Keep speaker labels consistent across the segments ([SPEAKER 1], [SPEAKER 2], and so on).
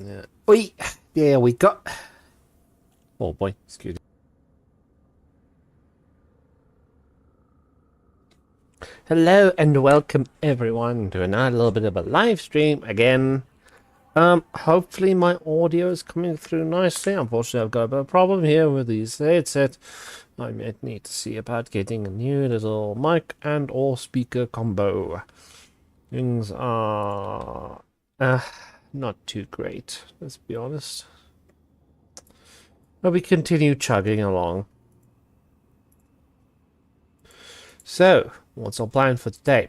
[SPEAKER 1] Yeah. Oi! There we go. Oh boy, excuse me. Hello and welcome everyone to another little bit of a live stream again. Hopefully my audio is coming through nicely. Unfortunately, I've got a bit of a problem here with these headset. I might need to see about getting a new little mic and or speaker combo. Things are not too great, let's be honest. But we continue chugging along. So, what's our plan for today?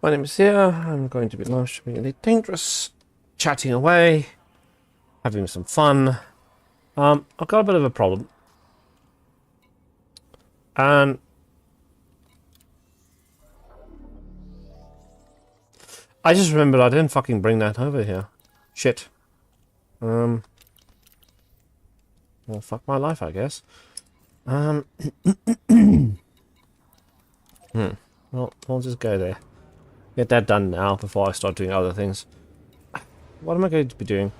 [SPEAKER 1] My name is here. I'm going to be live streaming Elite Dangerous, chatting away, having some fun. I've got a bit of a problem. And I just remembered I didn't fucking bring that over here. Shit. Well, fuck my life, I guess. Well, I'll just go there. Get that done now before I start doing other things. What am I going to be doing?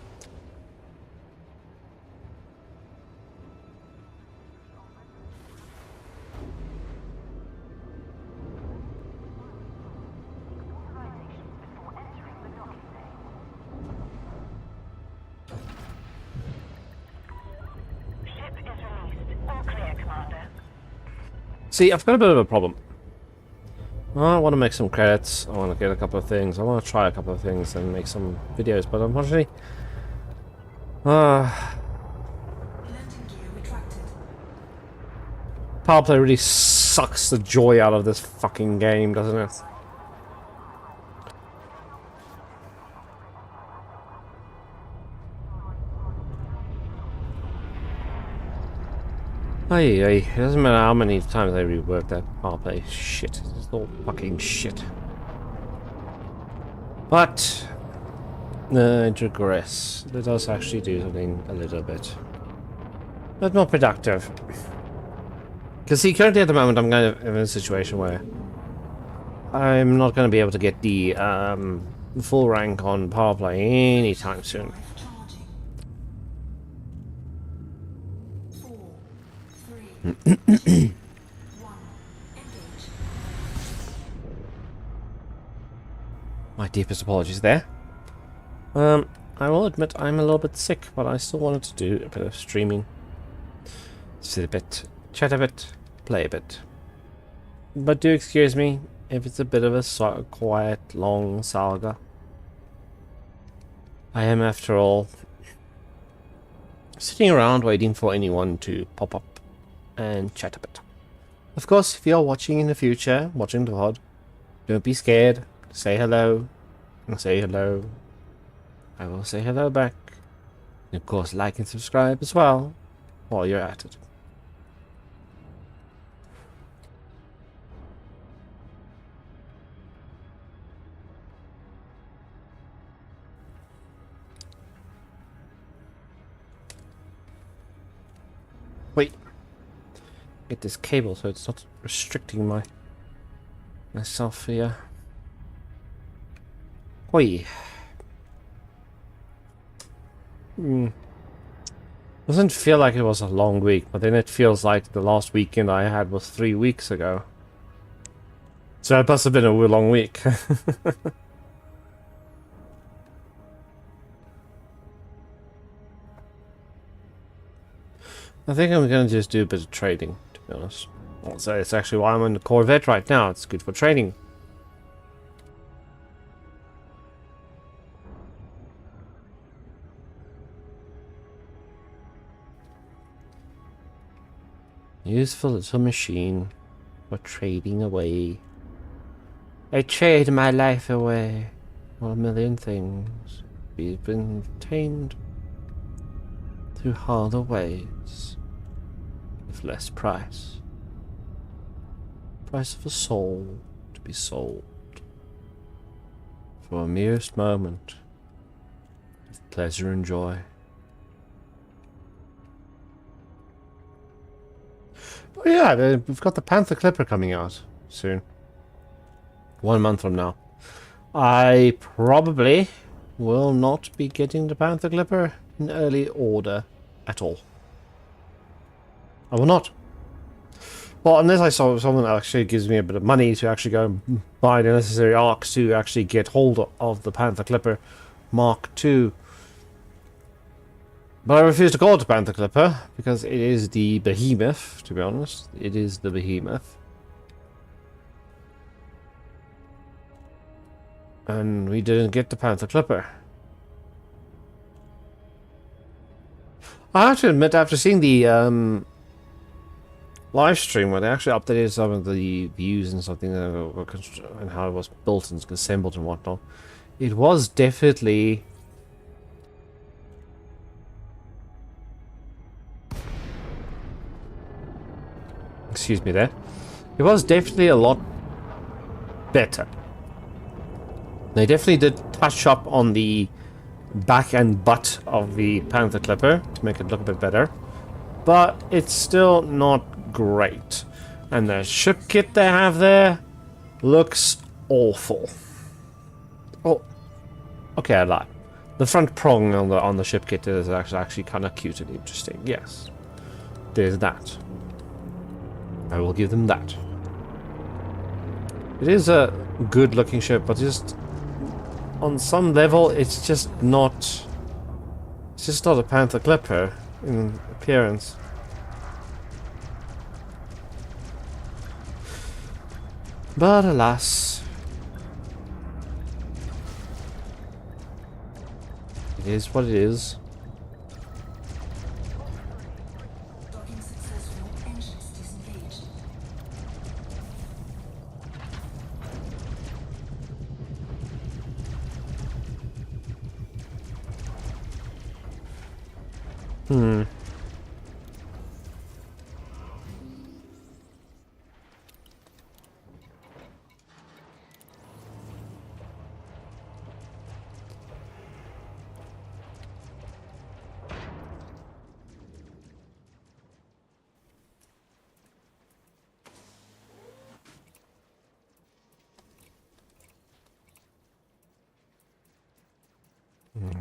[SPEAKER 1] See, I've got a bit of a problem. I want to make some credits, I want to get a couple of things, I want to try a couple of things and make some videos, but unfortunately... Power play really sucks the joy out of this fucking game, doesn't it? It doesn't matter how many times I rework that power play shit. It's all fucking shit. But I digress. Let us actually do something a little bit more productive. Because see, currently at the moment I'm kind of in a situation where I'm not going to be able to get the full rank on power play anytime soon. My deepest apologies there. I will admit I'm a little bit sick, but I still wanted to do a bit of streaming. Sit a bit, chat a bit, play a bit. But do excuse me if it's a bit of a quiet, long saga. I am, after all, sitting around waiting for anyone to pop up and chat a bit. Of course, if you're watching in the future, watching the VOD, don't be scared. Say hello. Say hello. I will say hello back. And of course, like and subscribe as well while you're at it. Wait. Get this cable so it's not restricting myself here. Oi. Doesn't feel like it was a long week, but then it feels like the last weekend I had was 3 weeks ago. So it must have been a long week. I think I'm gonna just do a bit of trading, to be honest. Also, it's actually why I'm on the Corvette right now. It's good for trading. Useful little machine for trading away. I trade my life away for a million things. We've been tamed through harder ways with less price. Price of a soul to be sold for a merest moment of pleasure and joy. Oh yeah, we've got the Panther Clipper coming out soon. 1 month from now, I probably will not be getting the Panther Clipper in early order at all. I will not. Well, unless I saw someone that actually gives me a bit of money to actually go and buy the necessary arcs to actually get hold of the Panther Clipper Mark II. But I refuse to call it the Panther Clipper, because it is the behemoth, to be honest. It is the behemoth. And we didn't get the Panther Clipper. I have to admit, after seeing the live stream where they actually updated some of the views and something and how it was built and assembled and whatnot, it was definitely... Excuse me there. It was definitely a lot better. They definitely did touch up on the back and butt of the Panther Clipper to make it look a bit better. But it's still not great. And the ship kit they have there looks awful. Oh, okay, I lied. The front prong on the ship kit is actually kind of cute and interesting. Yes, there's that. I will give them that. It is a good-looking ship, but just on some level, it's just not. It's just not a Panther Clipper in appearance. But alas, it is what it is.
[SPEAKER 2] Docking successful. Engines disengaged.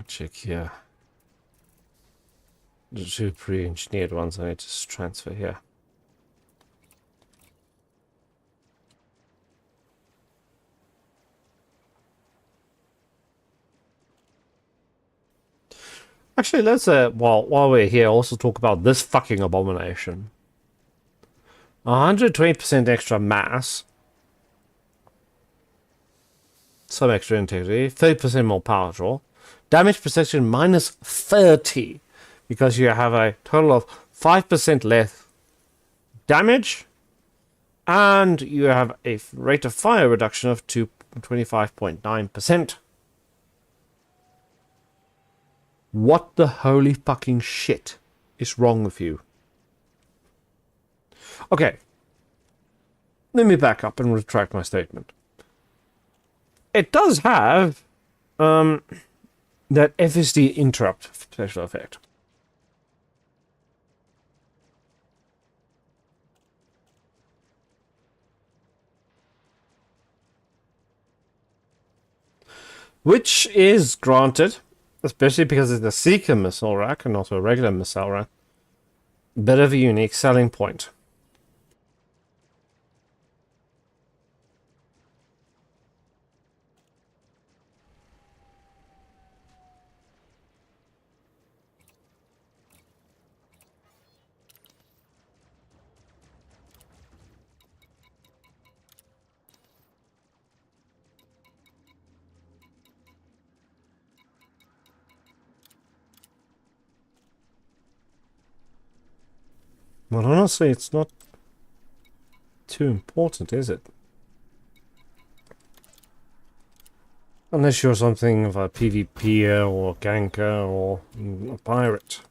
[SPEAKER 1] Check here. The two pre-engineered ones I need to transfer here. Actually, let's while we're here, also talk about this fucking abomination. 120% extra mass, some extra integrity, 30% more power draw, damage protection minus 30, because you have a total of 5% less damage, and you have a rate of fire reduction of 25.9%. What the holy fucking shit is wrong with you? Okay. Let me back up and retract my statement. It does have that FSD interrupt special effect. Which is granted, especially because it's a Seeker missile rack and not a regular missile rack, bit of a unique selling point. But honestly, it's not too important, is it? Unless you're something of a PvPer or ganker or a pirate.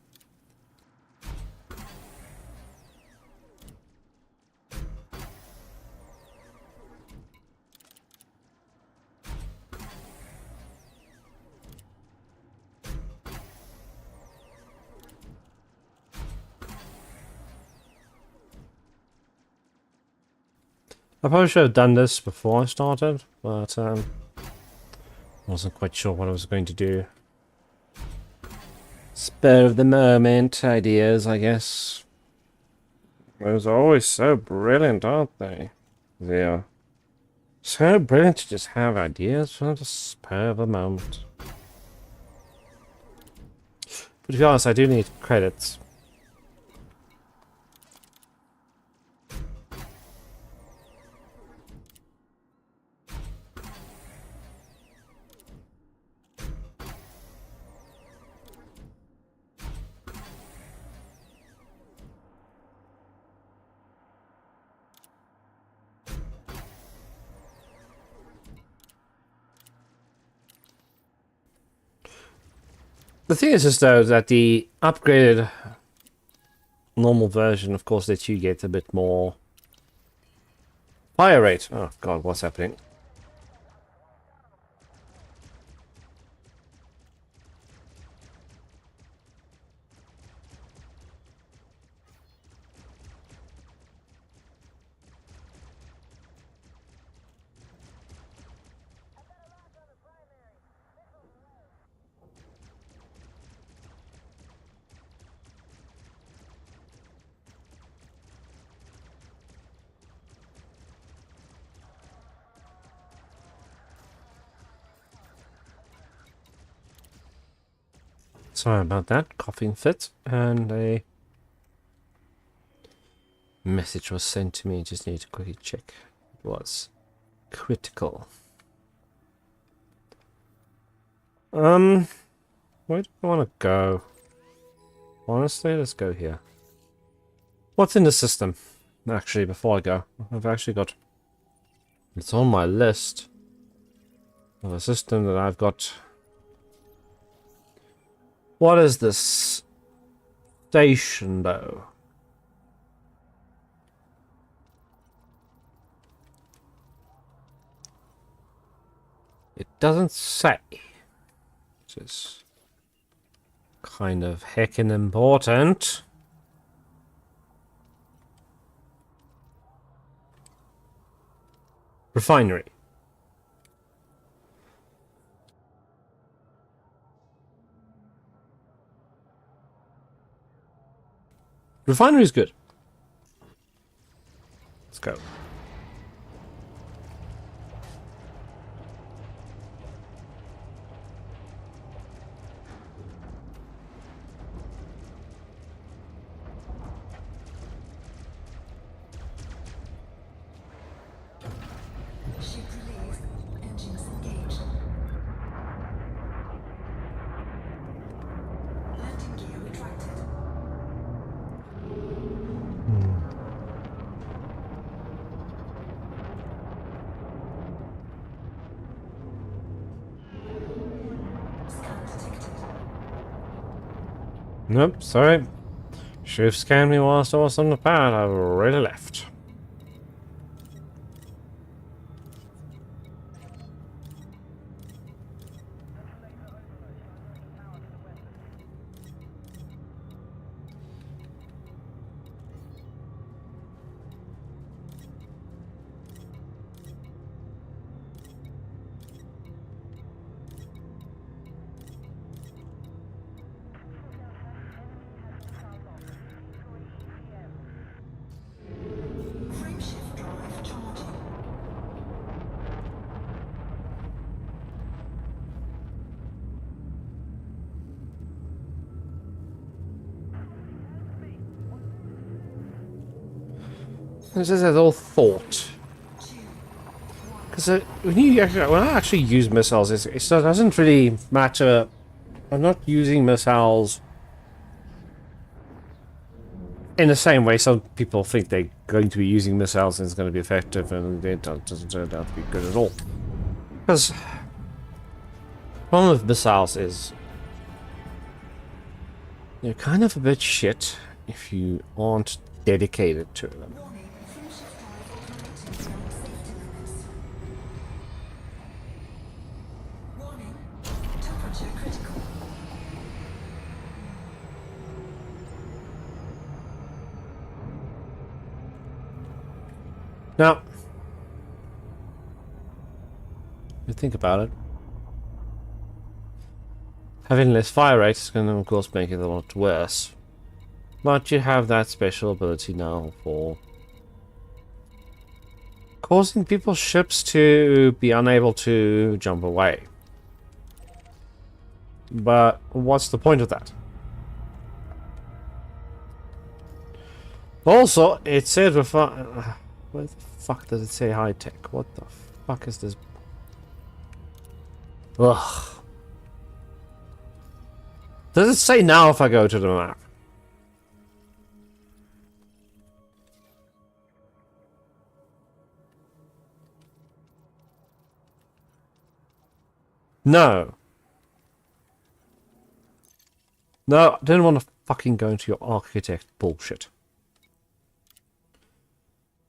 [SPEAKER 1] I probably should have done this before I started, but wasn't quite sure what I was going to do. Spur of the moment ideas, I guess. Those are always so brilliant, aren't they? They so brilliant to just have ideas from the spur of the moment. But to be honest, I do need credits. The thing is just though that the upgraded normal version, of course, lets you get a bit more fire rate. Oh god, what's happening? Sorry about that, coughing fit, and a message was sent to me. Just need to quickly check. It was critical. Where do I want to go? Honestly, let's go here. What's in the system? Actually, before I go, I've actually got... It's on my list of a system that I've got. What is this station, though? It doesn't say. Which is kind of heckin' important. Refinery. Refinery is good. Let's go.
[SPEAKER 2] Ship released. Engines engaged. Landing gear retracted. Scan detected.
[SPEAKER 1] Nope, sorry. Should have scanned me whilst I was on the pad. I've already left.
[SPEAKER 2] Frameshift drive charging.
[SPEAKER 1] This is all thought. Because when I actually use missiles, it doesn't really matter. I'm not using missiles in the same way some people think they're going to be using missiles and it's going to be effective, and it doesn't turn out to be good at all. Because the problem with missiles is they're kind of a bit shit if you aren't dedicated to them.
[SPEAKER 2] Warning. Frameshift drive operating beyond safety limits. Warning. Temperature critical.
[SPEAKER 1] Now, think about it. Having less fire rate is going to, of course, make it a lot worse. But you have that special ability now for causing people's ships to be unable to jump away. But what's the point of that? Also, it said before... where the fuck does it say high tech? What the fuck is this? Ugh. Does it say now if I go to the map? No. No, I didn't want to fucking go into your architect bullshit.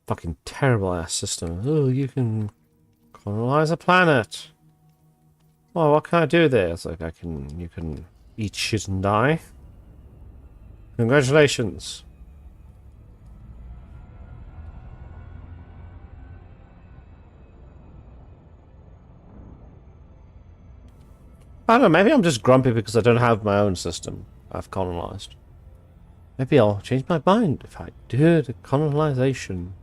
[SPEAKER 1] Fucking terrible ass system. Oh, you can colonize a planet. Well, what can I do there? It's like you can eat shit and die. Congratulations. I don't know, maybe I'm just grumpy because I don't have my own system I've colonized. Maybe I'll change my mind if I do the colonization.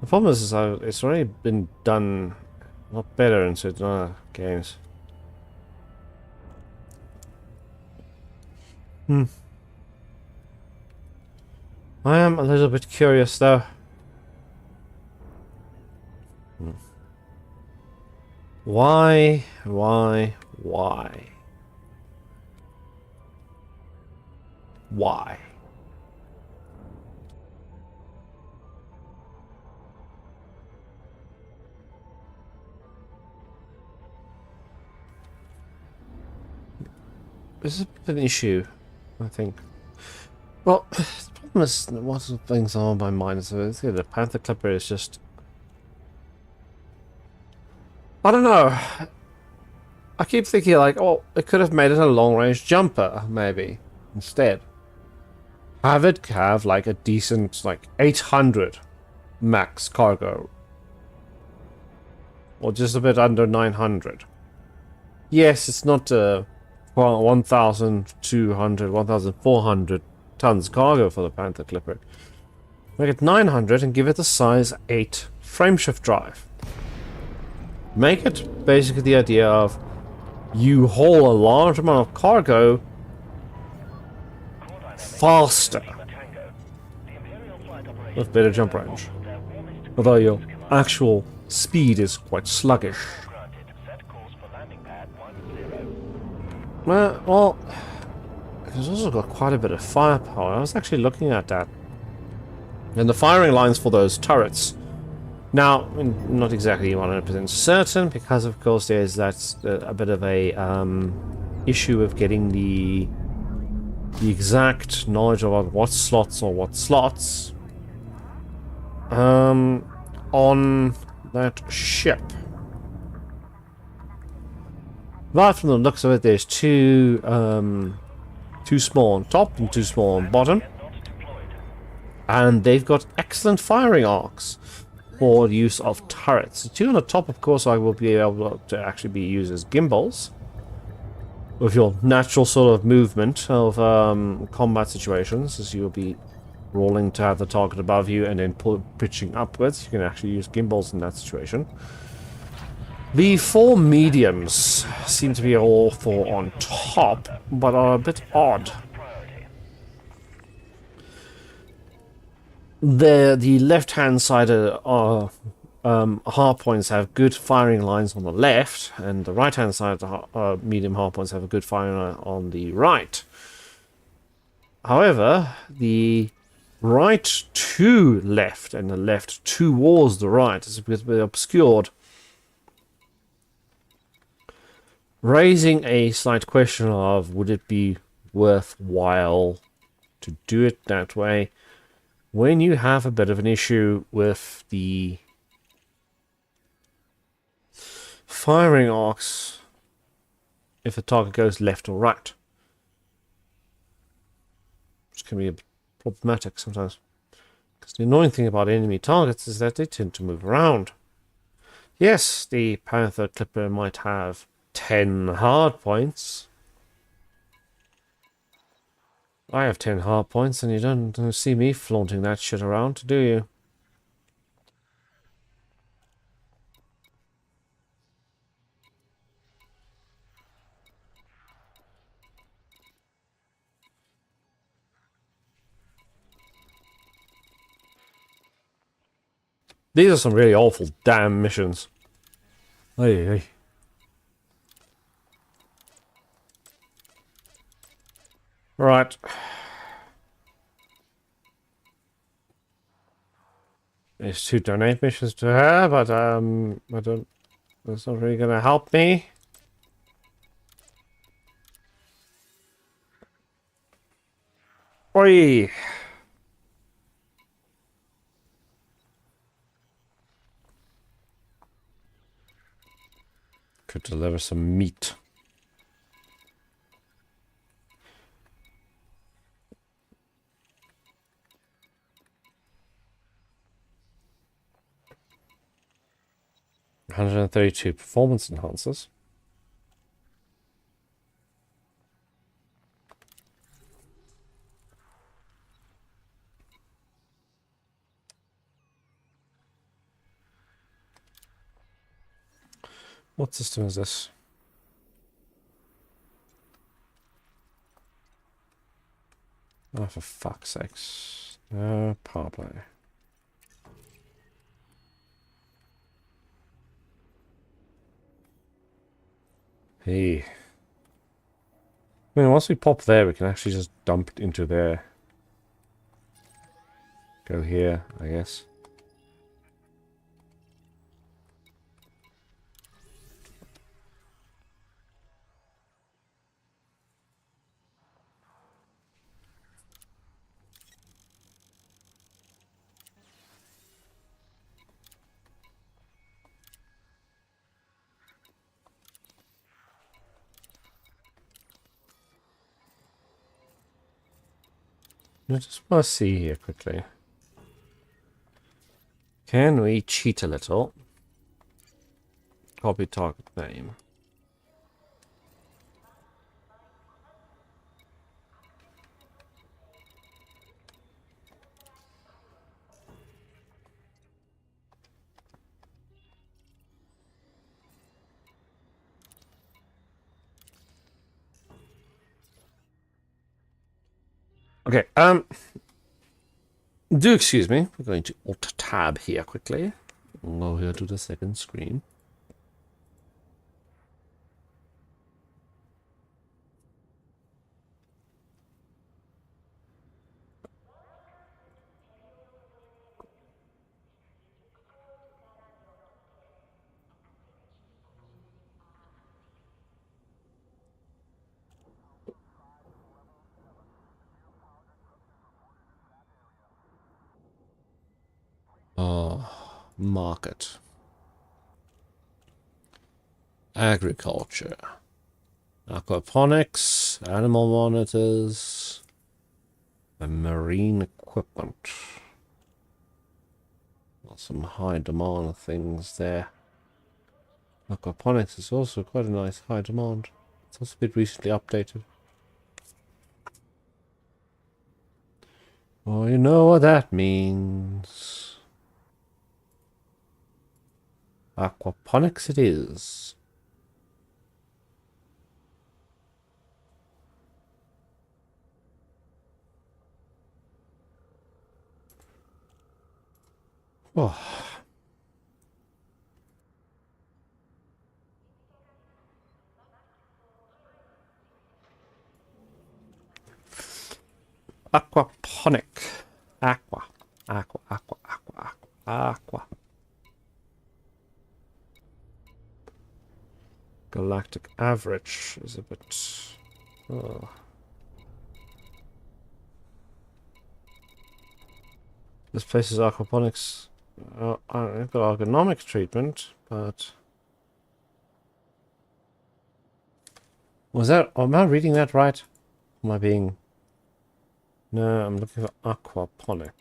[SPEAKER 1] The problem is it's already been done a lot better in certain other games. I am a little bit curious though. Why? Why? This is a bit of an issue, I think. Well, the problem is, what sort of things are on my mind? So the Panther Clipper is just... I don't know. I keep thinking like, oh, it could have made it a long-range jumper, maybe, instead. Have it have like a decent, like 800 max cargo. Or just a bit under 900. Yes, it's not 1,200, 1,400 tons cargo for the Panther Clipper. Make it 900 and give it a size 8 frameshift drive. Make it basically the idea of you haul a large amount of cargo faster with better jump range. Although your actual speed is quite sluggish. Well, it's also got quite a bit of firepower. I was actually looking at that. And the firing lines for those turrets. Now, I'm not exactly 100% certain, because of course there's a bit of a issue of getting the exact knowledge about what slots on that ship. But from the looks of it, there's two small on top and two small on bottom, and they've got excellent firing arcs for the use of turrets. The two on the top, of course, I will be able to actually be used as gimbals with your natural sort of movement of combat situations, as you'll be rolling to have the target above you and then pitching upwards. You can actually use gimbals in that situation. The four mediums seem to be all four on top, but are a bit odd. The left-hand side hardpoints have good firing lines on the left, and the right-hand side of the medium hardpoints have a good firing line on the right. However, the right to left and the left towards the right is a bit obscured, raising a slight question of would it be worthwhile to do it that way when you have a bit of an issue with the firing arcs if the target goes left or right, which can be a bit problematic sometimes, because the annoying thing about enemy targets is that they tend to move around. Yes, the Panther Clipper might have 10 hard points. I have 10 hard points, and you don't see me flaunting that shit around, do you? These are some really awful damn missions. Hey, hey. Right. There's 2 donate missions to her, but I don't. That's not really gonna help me. Oi! Could deliver some meat. $132 performance enhancers. What system is this? Oh, for fuck's sakes. Power play. Hey. I mean, once we pop there, we can actually just dump it into there. Go here, I guess. I just want to see here quickly. Can we cheat a little? Copy target name. Okay, do excuse me. We're going to alt tab here quickly. We'll go here to the second screen. Market. Agriculture. Aquaponics. Animal monitors. And marine equipment. Some high demand things there. Aquaponics is also quite a nice high demand. It's also been recently updated. Oh, you know what that means. Aquaponics it is. Oh. Aquaponic. Aqua. Aqua, aqua, aqua, aqua, aqua. Galactic average is a bit... Oh. This place is aquaponics. I've got ergonomics treatment, but... Was that... Am I reading that right? Am I being... No, I'm looking for aquaponic.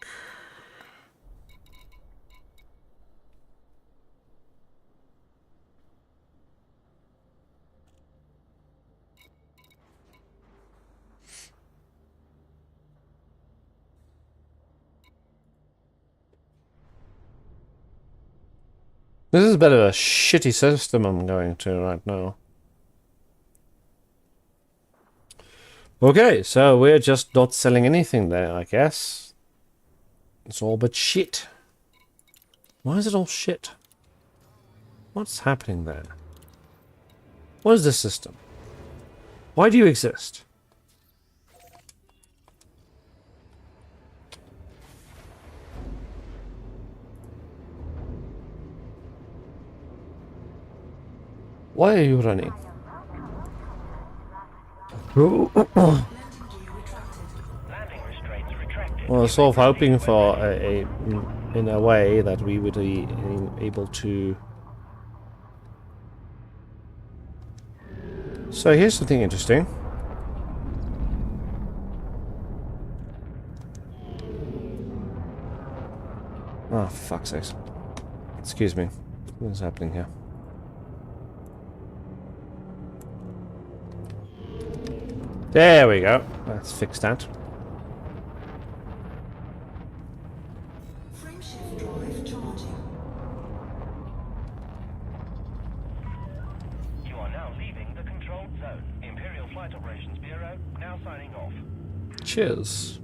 [SPEAKER 1] This is a bit of a shitty system I'm going to right now. Okay, so we're just not selling anything there, I guess. It's all but shit. Why is it all shit? What's happening there? What is this system? Why do you exist? Why are you running?
[SPEAKER 3] Landing restraints retracted.
[SPEAKER 1] Well, sort of hoping for in a way that we would be able to. So here's something interesting. Oh, for fuck's sake. Excuse me. What's happening here? There we go. Let's fix that.
[SPEAKER 2] Frameshift drive charging.
[SPEAKER 3] You are now leaving the controlled zone. Imperial Flight Operations Bureau now signing off.
[SPEAKER 1] Cheers.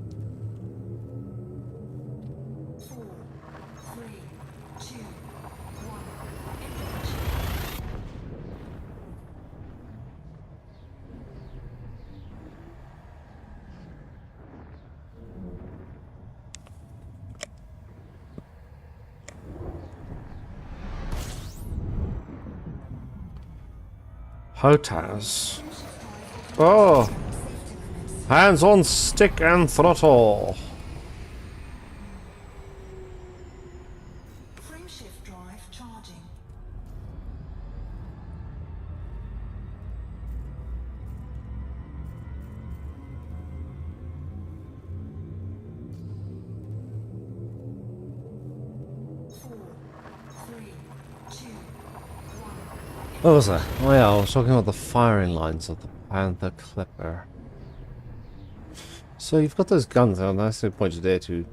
[SPEAKER 2] 4, 3, 2, 1.
[SPEAKER 1] HOTAS. Oh! Hands on stick and throttle.
[SPEAKER 2] Frameshift drive charging. Four, three, two, one.
[SPEAKER 1] What was that? Oh yeah, I was talking about the firing lines of the Panther Clipper. So you've got those guns out, nicely pointed there to.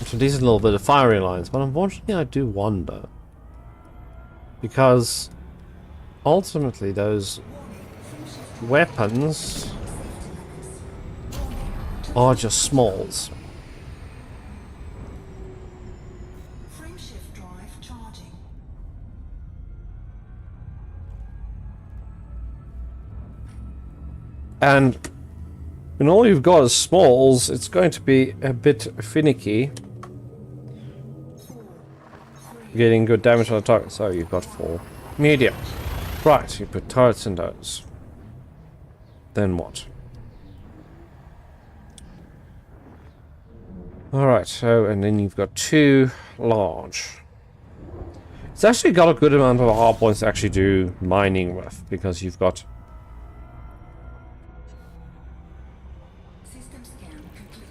[SPEAKER 1] It's a decent little bit of firing lines, but unfortunately I do wonder. Because ultimately those weapons are just smalls.
[SPEAKER 2] Frameshift drive charging.
[SPEAKER 1] And when all you've got is smalls, it's going to be a bit finicky getting good damage on the target. So you've got 4 medium. Right, you put turrets in those. Then what? Alright, so, and then you've got 2 large. It's actually got a good amount of hard points to actually do mining with, because you've got.
[SPEAKER 2] System scan complete.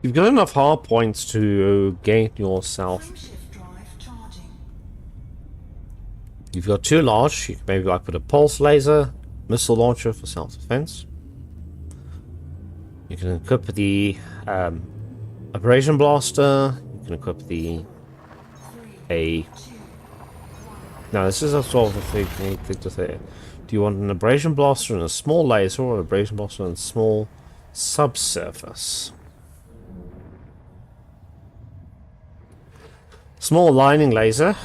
[SPEAKER 1] You've got enough hard points to gain yourself.
[SPEAKER 2] Frameshift drive charging.
[SPEAKER 1] You've got 2 large. You can maybe like put a pulse laser, missile launcher for self-defense. You can equip the abrasion blaster. You can equip the Now this is a sort of a thing to say. Do you want an abrasion blaster and a small laser, or an abrasion blaster and a small subsurface? Small lining laser.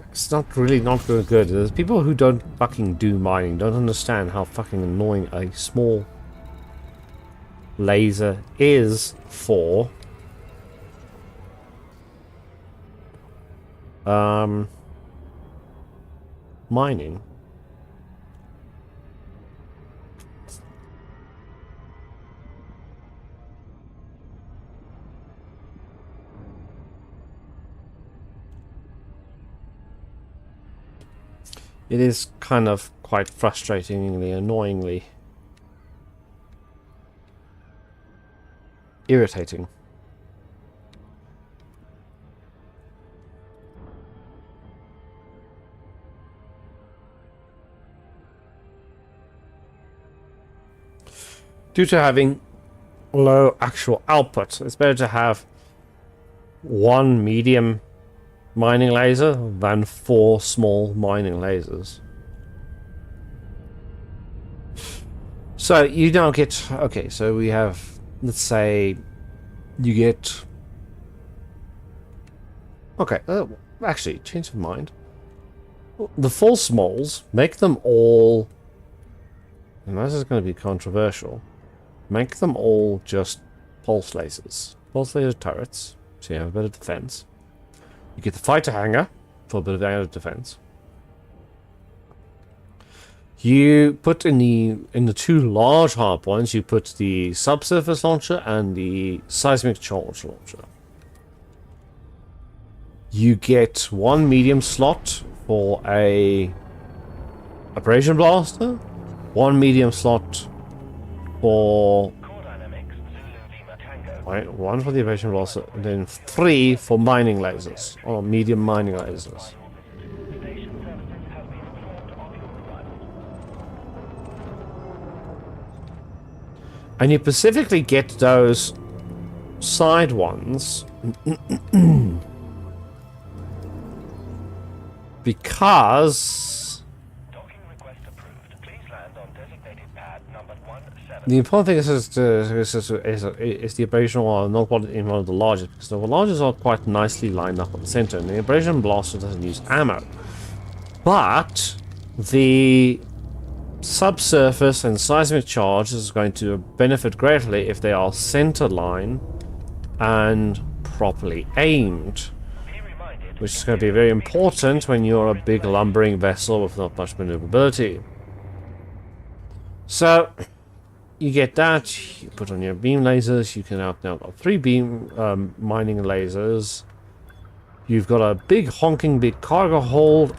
[SPEAKER 1] It's not very good. There's people who don't fucking do mining, don't understand how fucking annoying a small laser is for mining. It is kind of quite frustratingly, annoyingly irritating. due to having low actual output, it's better to have one medium mining laser than 4 small mining lasers. So you now get, okay, so we have, let's say you get, okay, actually, change of mind. The 4 smalls, make them all, and this is going to be controversial, make them all just pulse lasers. Pulse laser turrets, so you have a bit of defense. You get the fighter hangar for a bit of added defense. You put in the 2 large hard points, you put the subsurface launcher and the seismic charge launcher. You get 1 medium slot for a abrasion blaster, 1 medium slot for
[SPEAKER 3] Core Dynamics, Zulu Lima Tango.
[SPEAKER 1] right, 1 for the abrasion blaster, and then 3 for mining lasers, or medium mining lasers.
[SPEAKER 3] Station services have been informed of your arrival.
[SPEAKER 1] And you specifically get those side ones because
[SPEAKER 3] Docking request approved. Please land on designated pad number 17.
[SPEAKER 1] the important thing is the abrasion are not one in one of the largest, because the largest are quite nicely lined up on the center, and the abrasion blaster doesn't use ammo. But the subsurface and seismic charge is going to benefit greatly if they are center line and properly aimed,
[SPEAKER 3] Be reminded,
[SPEAKER 1] which is going to be very important when you're a big lumbering vessel with not much maneuverability. So you get that, you put on your beam lasers, you can now got 3 beam mining lasers, you've got a big honking big cargo hold,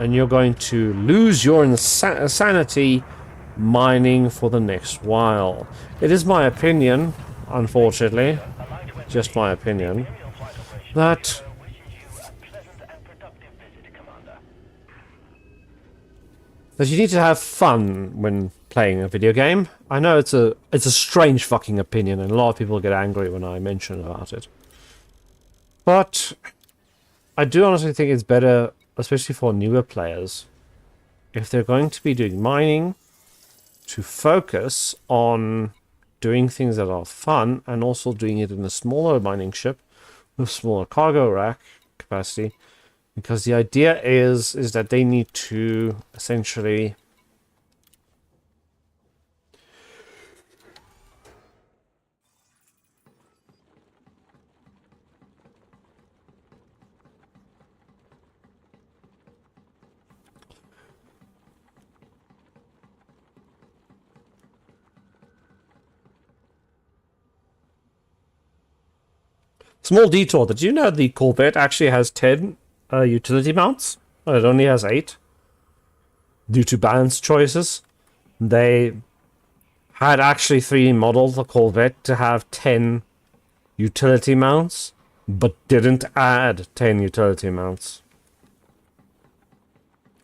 [SPEAKER 1] and you're going to lose your sanity mining for the next while. It is my opinion, unfortunately, just my opinion, that you need to have fun when playing a video game. I know it's a strange fucking opinion, and a lot of people get angry when I mention about it. But I do honestly think it's better, especially for newer players, if they're going to be doing mining, to focus on doing things that are fun, and also doing it in a smaller mining ship with smaller cargo rack capacity, because the idea is that they need to essentially small detour. Did you know the Corvette actually has 10 utility mounts? Well, it only has 8. Due to balance choices. They had actually 3 modeled the Corvette to have 10 utility mounts, but didn't add 10 utility mounts.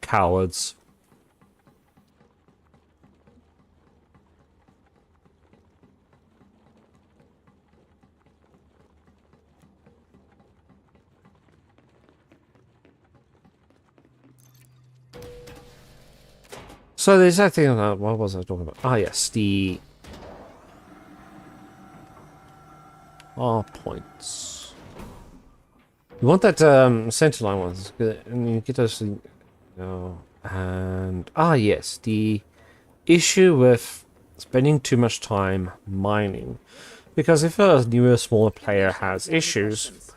[SPEAKER 1] Cowards. So the exact thing about, what was I talking about? Ah, yes, the points. You want that center line ones, and you get those. And yes, the issue with spending too much time mining, because if a newer, smaller player has issues,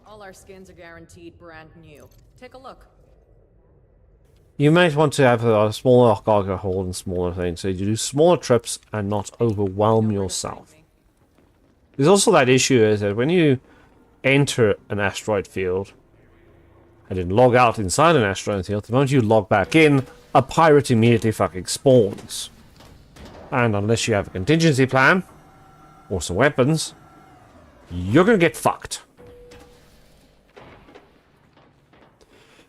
[SPEAKER 4] All our skins are guaranteed brand new. Take a look.
[SPEAKER 1] you might want to have a smaller cargo hold and smaller things, so you do smaller trips and not overwhelm yourself. There's also that issue is that when you enter an asteroid field and then log out inside an asteroid field, the moment you log back in, a pirate immediately fucking spawns. And unless you have a contingency plan or some weapons, you're gonna get fucked.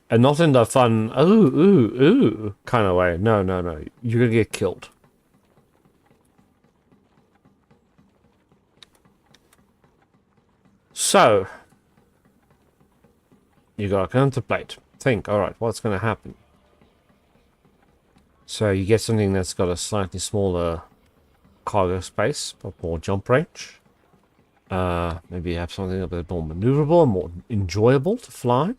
[SPEAKER 1] And not in the fun, ooh, kind of way. No. You're gonna get killed. So, you gotta contemplate. Think, alright, what's gonna happen? So you get something that's got a slightly smaller cargo space, but more jump range. Maybe you have something a bit more maneuverable and more enjoyable to fly.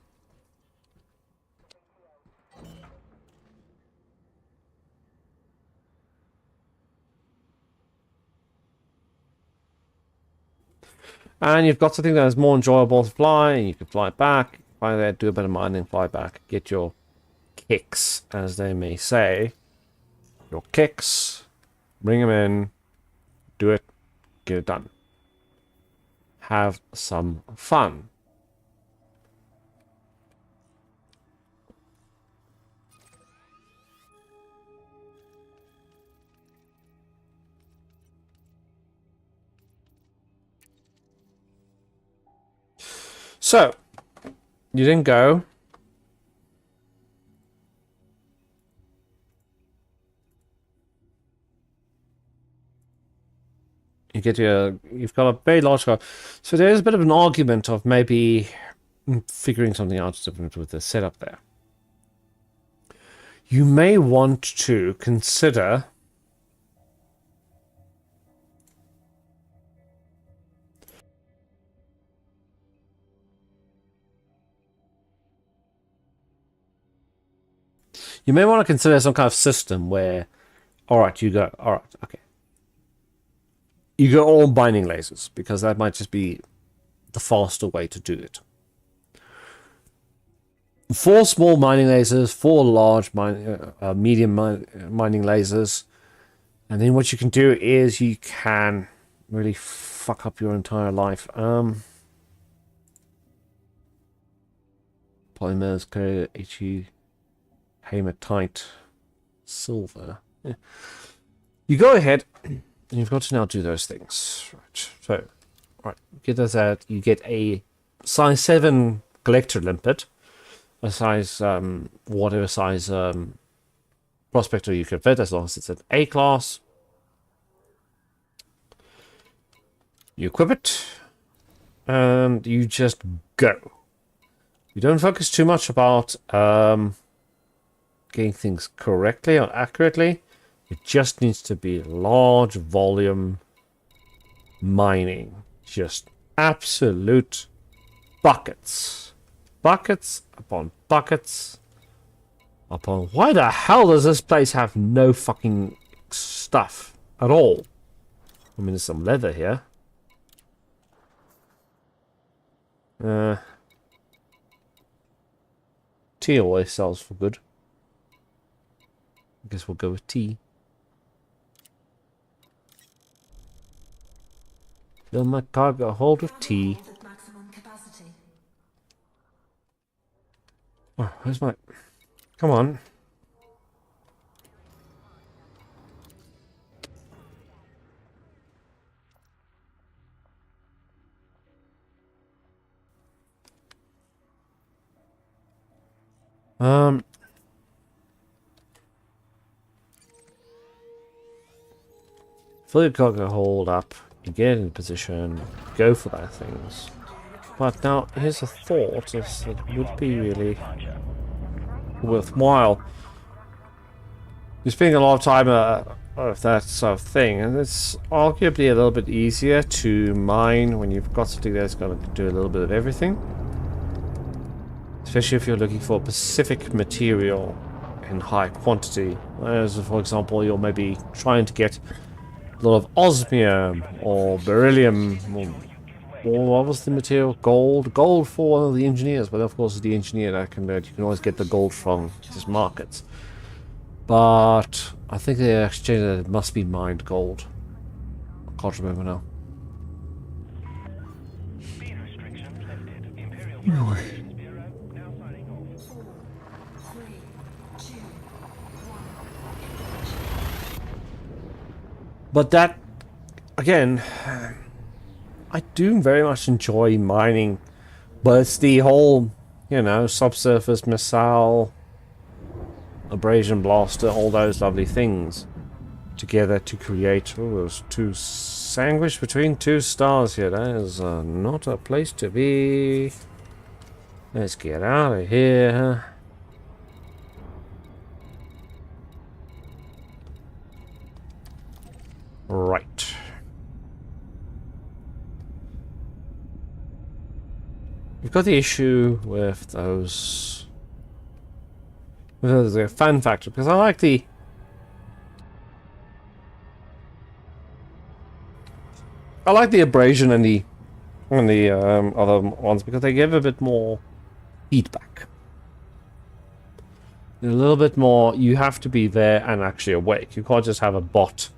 [SPEAKER 1] And you've got something that is more enjoyable to fly, and you can fly back, fly there, do a bit of mining, fly back, get your kicks, as they may say. Your kicks, bring them in, do it, get it done. Have some fun. So, you didn't go. You've got a very large car. So there's a bit of an argument of maybe figuring something out different with the setup there. You may want to consider some kind of system where, alright, you go, alright, okay. You go all binding lasers, because that might just be the faster way to do it. 4 small mining lasers, 4 large medium mining lasers, and then what you can do is you can really fuck up your entire life. Polymers, HE, hematite, silver. Yeah. You go ahead. And you've got to now do those things. Right. So, right, get those out. You get a size 7 collector limpet, a size, whatever size prospector you can fit, as long as it's an A class. You equip it, and you just go. You don't focus too much about getting things correctly or accurately. It just needs to be large volume mining. Just absolute buckets. Buckets upon buckets upon... Why the hell does this place have no fucking stuff at all? I mean, there's some leather here. Tea always sells for good. I guess we'll go with tea. Fill my cargo hold with tea. Oh, where's my... Come on. Fill your cargo hold up. You get in position, go for those things. But now, here's a thought, is it would be really worthwhile. You're spending a lot of time of that sort of thing, and it's arguably a little bit easier to mine when you've got something that's going to do a little bit of everything. Especially if you're looking for specific material in high quantity. As, for example, you're maybe trying to get a lot of osmium or beryllium or what was the material? Gold for one of the engineers, but of course the engineer that can you can always get the gold from his markets. But I think the exchange that it must be mined gold. I can't remember now.
[SPEAKER 3] Speed restrictions lifted. Imperial Flight Operations Bureau now signing off.
[SPEAKER 2] 4, 3, 2, 1.
[SPEAKER 1] But that, again, I do very much enjoy mining, but it's the whole, you know, subsurface missile, abrasion blaster, all those lovely things together to create those 2 Sandwiched between two stars here. That is not a place to be. Let's get out of here. Right. We've got the issue with those. With the fan factor, because I like the. I like the abrasion and the other ones because they give a bit more feedback. A little bit more. You have to be there and actually awake. You can't just have a bot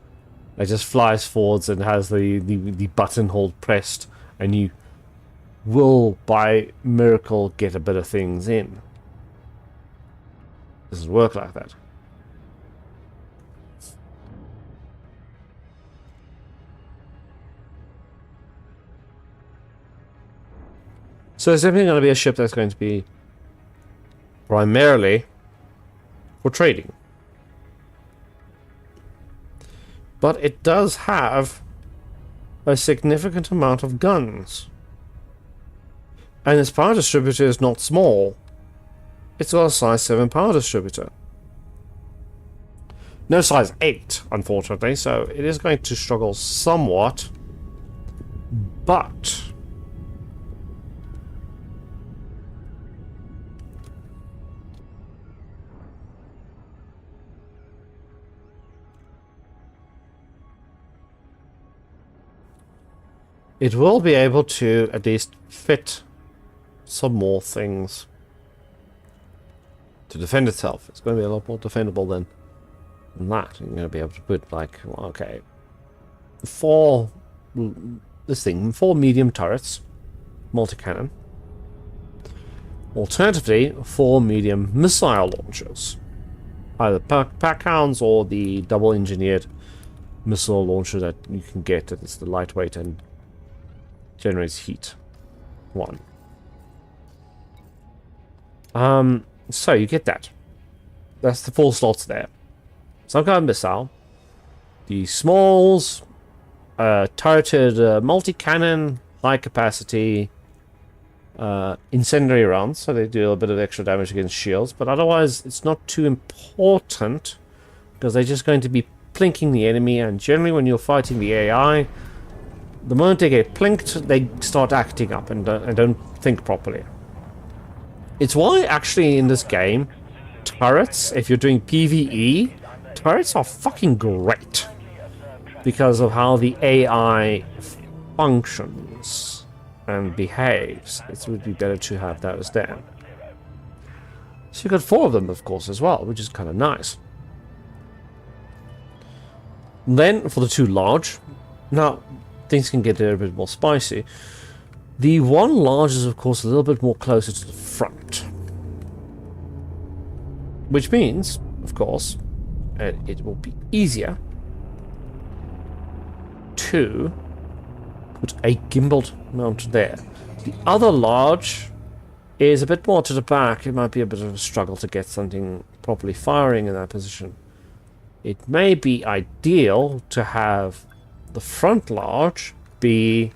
[SPEAKER 1] that just flies forwards and has the button hold pressed, and you will by miracle get a bit of things in. It doesn't work like that. So it's definitely going to be a ship that's going to be primarily for trading. But it does have a significant amount of guns. And its power distributor is not small. It's got a size 7 power distributor. No size 8, unfortunately, so it is going to struggle somewhat. But it will be able to at least fit some more things to defend itself. It's going to be a lot more defendable than that. You're going to be able to put, like, okay, four medium turrets, multi-cannon. Alternatively, 4 medium missile launchers. Either pack hounds or the double-engineered missile launcher that you can get. It's the lightweight and generates heat. 1. So you get that. That's the 4 slots there. Some kind of missile. The smalls, turreted multi-cannon, high capacity, incendiary rounds, so they do a bit of extra damage against shields, but otherwise it's not too important because they're just going to be plinking the enemy, and generally when you're fighting the AI, the moment they get plinked, they start acting up and don't think properly. It's why, actually, in this game, turrets, if you're doing PvE, turrets are fucking great. Because of how the AI functions and behaves. It would be better to have those there. So you've got 4 of them, of course, as well, which is kind of nice. Then, for the 2 large, now, things can get a little bit more spicy. The 1 large is, of course, a little bit more closer to the front. Which means, of course, it will be easier to put a gimbaled mount there. The other large is a bit more to the back. It might be a bit of a struggle to get something properly firing in that position. It may be ideal to have the front large be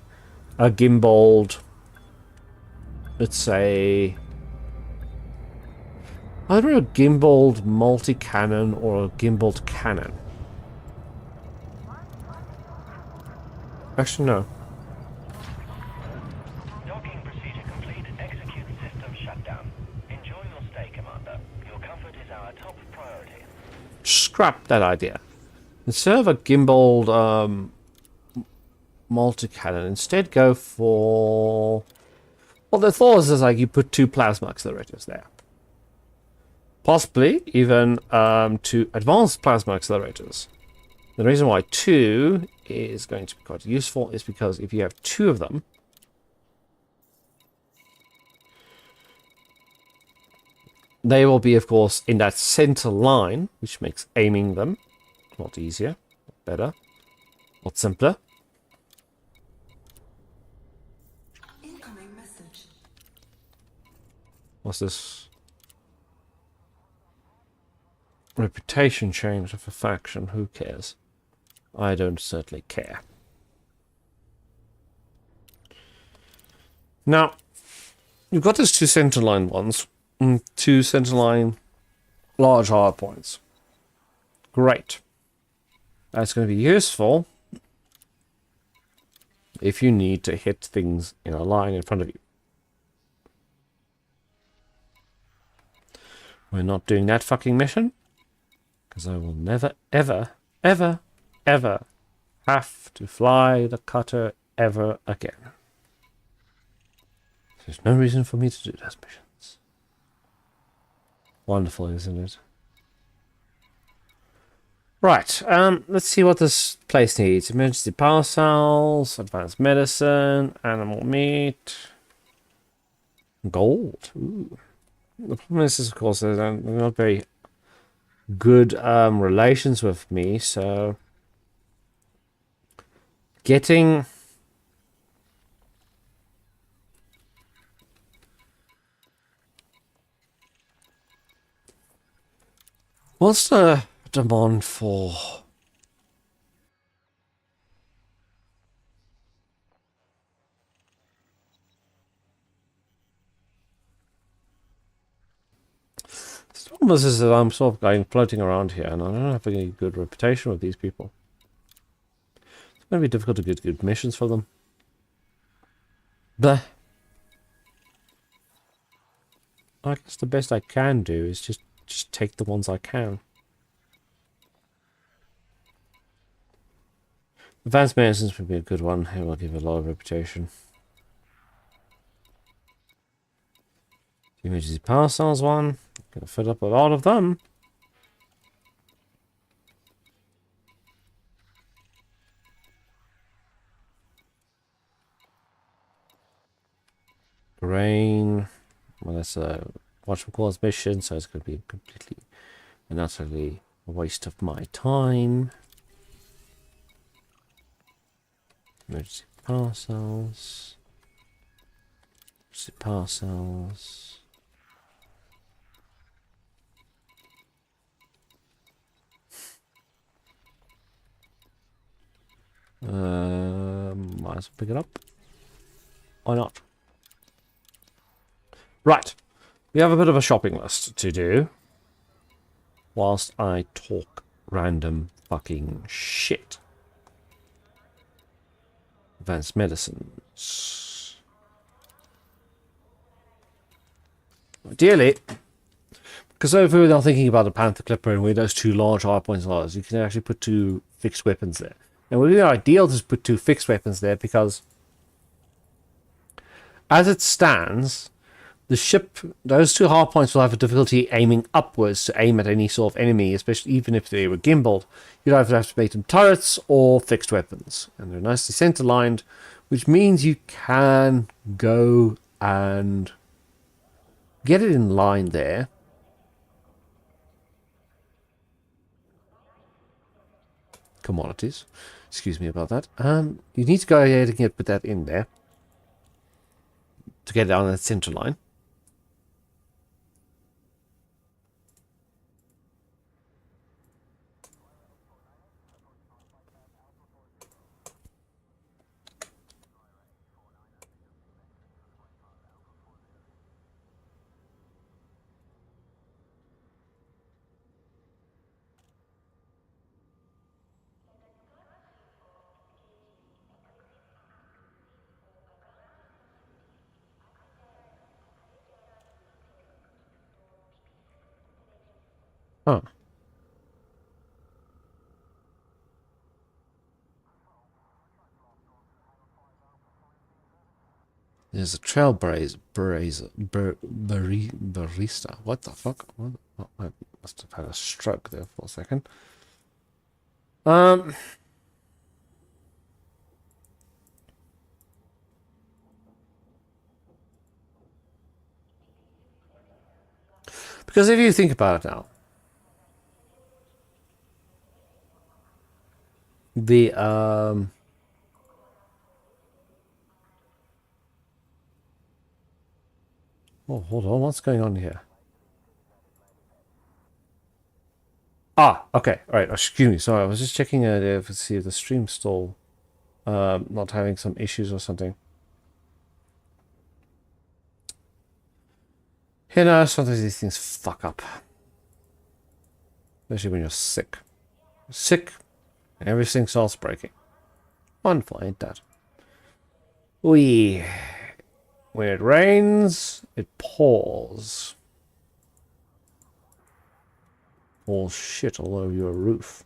[SPEAKER 1] a gimbaled, let's say, either a gimbaled multi-cannon or a gimbaled cannon. Actually, no.
[SPEAKER 3] Docking procedure complete. Execute system shutdown. Enjoy your stay, Commander. Your comfort is our top priority.
[SPEAKER 1] Scrap that idea. Instead of a gimbaled multi-cannon, instead go for... Well, the thought is like you put 2 plasma accelerators there. Possibly even 2 advanced plasma accelerators. The reason why 2 is going to be quite useful is because if you have 2 of them, they will be, of course, in that center line, which makes aiming them a lot easier, better, a lot simpler.
[SPEAKER 2] Incoming message.
[SPEAKER 1] What's this? Reputation change of a faction. Who cares? I don't certainly care. Now, you've got those two centerline ones, two centerline large hard points. Great. That's going to be useful if you need to hit things in a line in front of you. We're not doing that fucking mission, because I will never, ever, ever, ever have to fly the cutter ever again. There's no reason for me to do those missions. Wonderful, isn't it? Right, let's see what this place needs. Emergency power cells, advanced medicine, animal meat, gold. Ooh. The problem is, of course, they're not very good relations with me, so getting what's the demand for the problem is that I'm sort of going floating around here and I don't have any good reputation with these people. It's going to be difficult to get good missions for them. But I guess the best I can do is just take the ones I can. Advanced medicines would be a good one. It will give a lot of reputation. Emergency power cells one. Gonna fit up a lot of them. Grain. Well, that's a whatchamacallit's mission, so it's going to be completely and utterly a waste of my time. Emergency power cells. Emergency power cells. Might as well pick it up. Why not? Right. We have a bit of a shopping list to do. Whilst I talk random fucking shit. Advanced medicines. Ideally, because if we're not thinking about a Panther Clipper and with those two large hardpoint slots, you can actually put two fixed weapons there. And it would be ideal to put two fixed weapons there because, as it stands, the ship, those two hardpoints will have a difficulty aiming upwards to aim at any sort of enemy, especially even if they were gimbaled. You'd either have to make them turrets or fixed weapons. And they're nicely center lined, which means you can go and get it in line there. Commodities. Excuse me about that. You need to go ahead and put that in there to get it on that center line. Huh. There's a barista. What the fuck? What? Oh, I must have had a stroke there for a second. Because if you think about it now, the oh, hold on, what's going on here? Ah, okay, all right, excuse me, sorry, I was just checking to see if the stream's still not having some issues or something. You know, sometimes these things fuck up. Especially when you're sick. Sick, everything starts breaking. Wonderful, ain't that? When it rains, it pours. Pours shit all over your roof.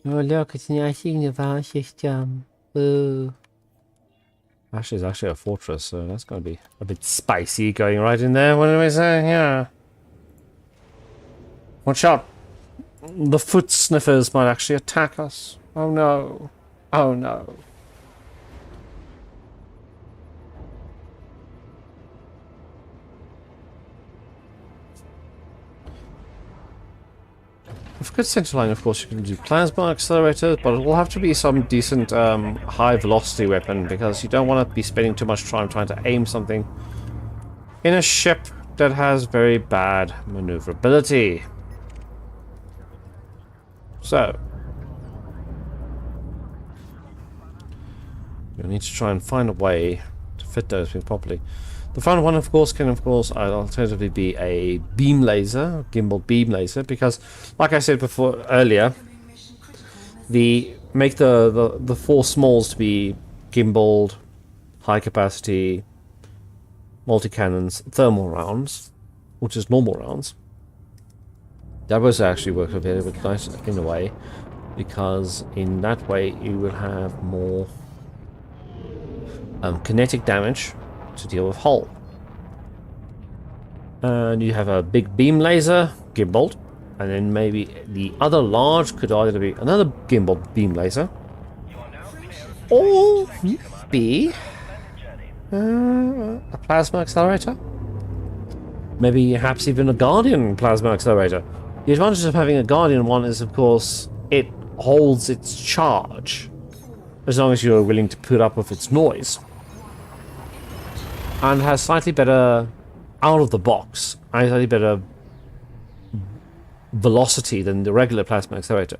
[SPEAKER 1] Oh look, it's nothing of our system. Ooh. Actually, it's actually a fortress, so that's going to be a bit spicy going right in there. What do we say? Yeah. Watch out. The foot sniffers might actually attack us. Oh no. Oh no. With good central line, of course, you can do plasma accelerator, but it will have to be some decent high velocity weapon because you don't want to be spending too much time trying to aim something in a ship that has very bad maneuverability. So, you'll need to try and find a way to fit those things properly. The final one, of course, can alternatively be a beam laser, gimbal beam laser, because, like I said before earlier, make the four smalls to be gimbaled, high capacity, multi-cannons, thermal rounds, which is normal rounds. That was actually work a bit nice in a way, because in that way you will have more kinetic damage to deal with hull. And you have a big beam laser, gimbaled, and then maybe the other large could either be another gimbal beam laser, or be a plasma accelerator. Maybe perhaps even a Guardian plasma accelerator. The advantage of having a Guardian one is, of course, it holds its charge, as long as you're willing to put up with its noise. And has slightly better out of the box, slightly better velocity than the regular plasma accelerator.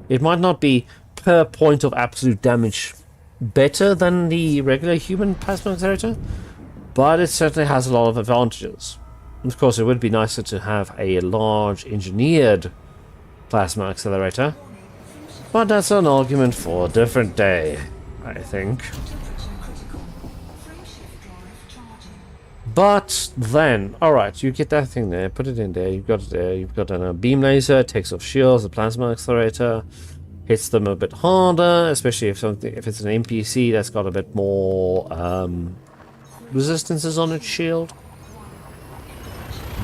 [SPEAKER 1] It might not be per point of absolute damage better than the regular human plasma accelerator, but it certainly has a lot of advantages. And of course, it would be nicer to have a large engineered plasma accelerator, but that's an argument for a different day, I think. But then, alright, you get that thing there, put it in there, you've got it there, you've got a beam laser, takes off shields, the plasma accelerator, hits them a bit harder, especially if it's an NPC that's got a bit more resistances on its shield.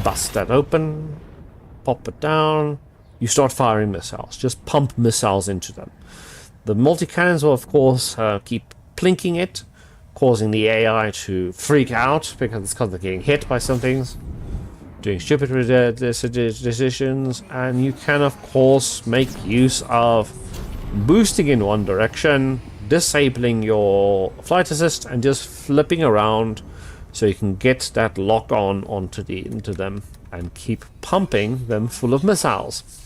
[SPEAKER 1] Bust that open, pop it down, you start firing missiles, just pump missiles into them. The multi-cannons will of course keep plinking it, causing the AI to freak out because they're getting hit by some things, doing stupid decisions, and you can of course make use of boosting in one direction, disabling your flight assist, and just flipping around so you can get that lock on into them and keep pumping them full of missiles.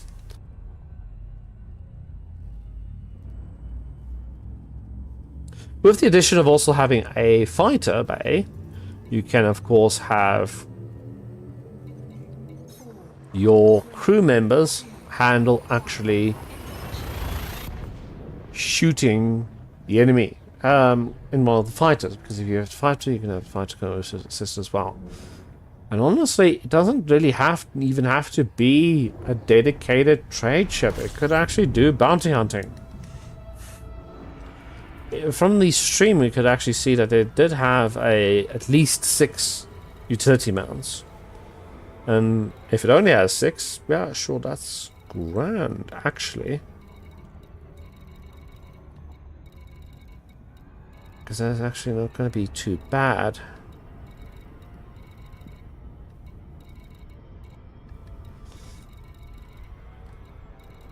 [SPEAKER 1] With the addition of also having a fighter bay, you can of course have your crew members handle actually shooting the enemy in one of the fighters, because if you have a fighter, you can have a fighter can assist as well. And honestly, it doesn't really even have to be a dedicated trade ship. It could actually do bounty hunting. From the stream, we could actually see that it did have at least 6 utility mounts. And if it only has 6, yeah, sure, that's grand, actually. Because that's actually not going to be too bad.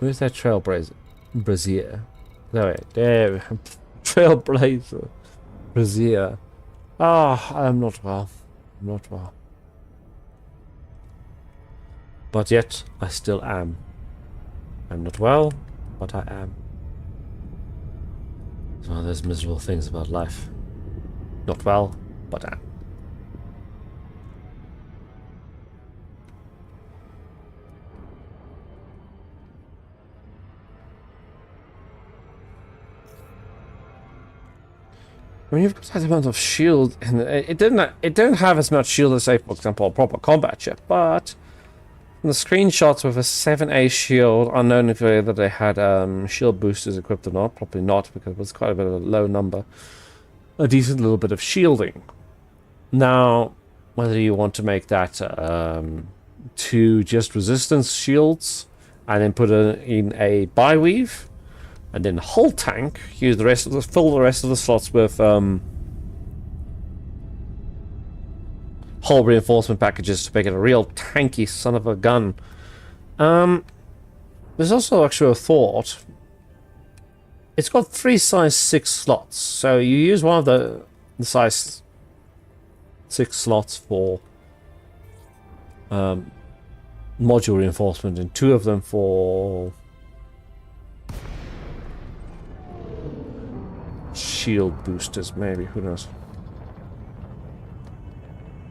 [SPEAKER 1] Where's that Trailblazer? There. Trailblazer. Brazier. Ah, I'm not well. I'm not well. But yet, I still am. I'm not well, but I am. It's one of those miserable things about life. Not well, but am. When you've got that amount of shield, and it didn't have as much shield as, say, for example, a proper combat ship, but the screenshots with a 7A shield, unknown if whether they had shield boosters equipped or not, probably not, because it was quite a bit of a low number. A decent little bit of shielding. Now, whether you want to make that two just resistance shields, and then put in a bi-weave, and then hull tank, use the rest of the fill the rest of the slots with hull reinforcement packages to make it a real tanky son of a gun. There's also actually a thought. It's got 3 size 6 slots, so you use one of the size 6 slots for module reinforcement and 2 of them for shield boosters, maybe, who knows.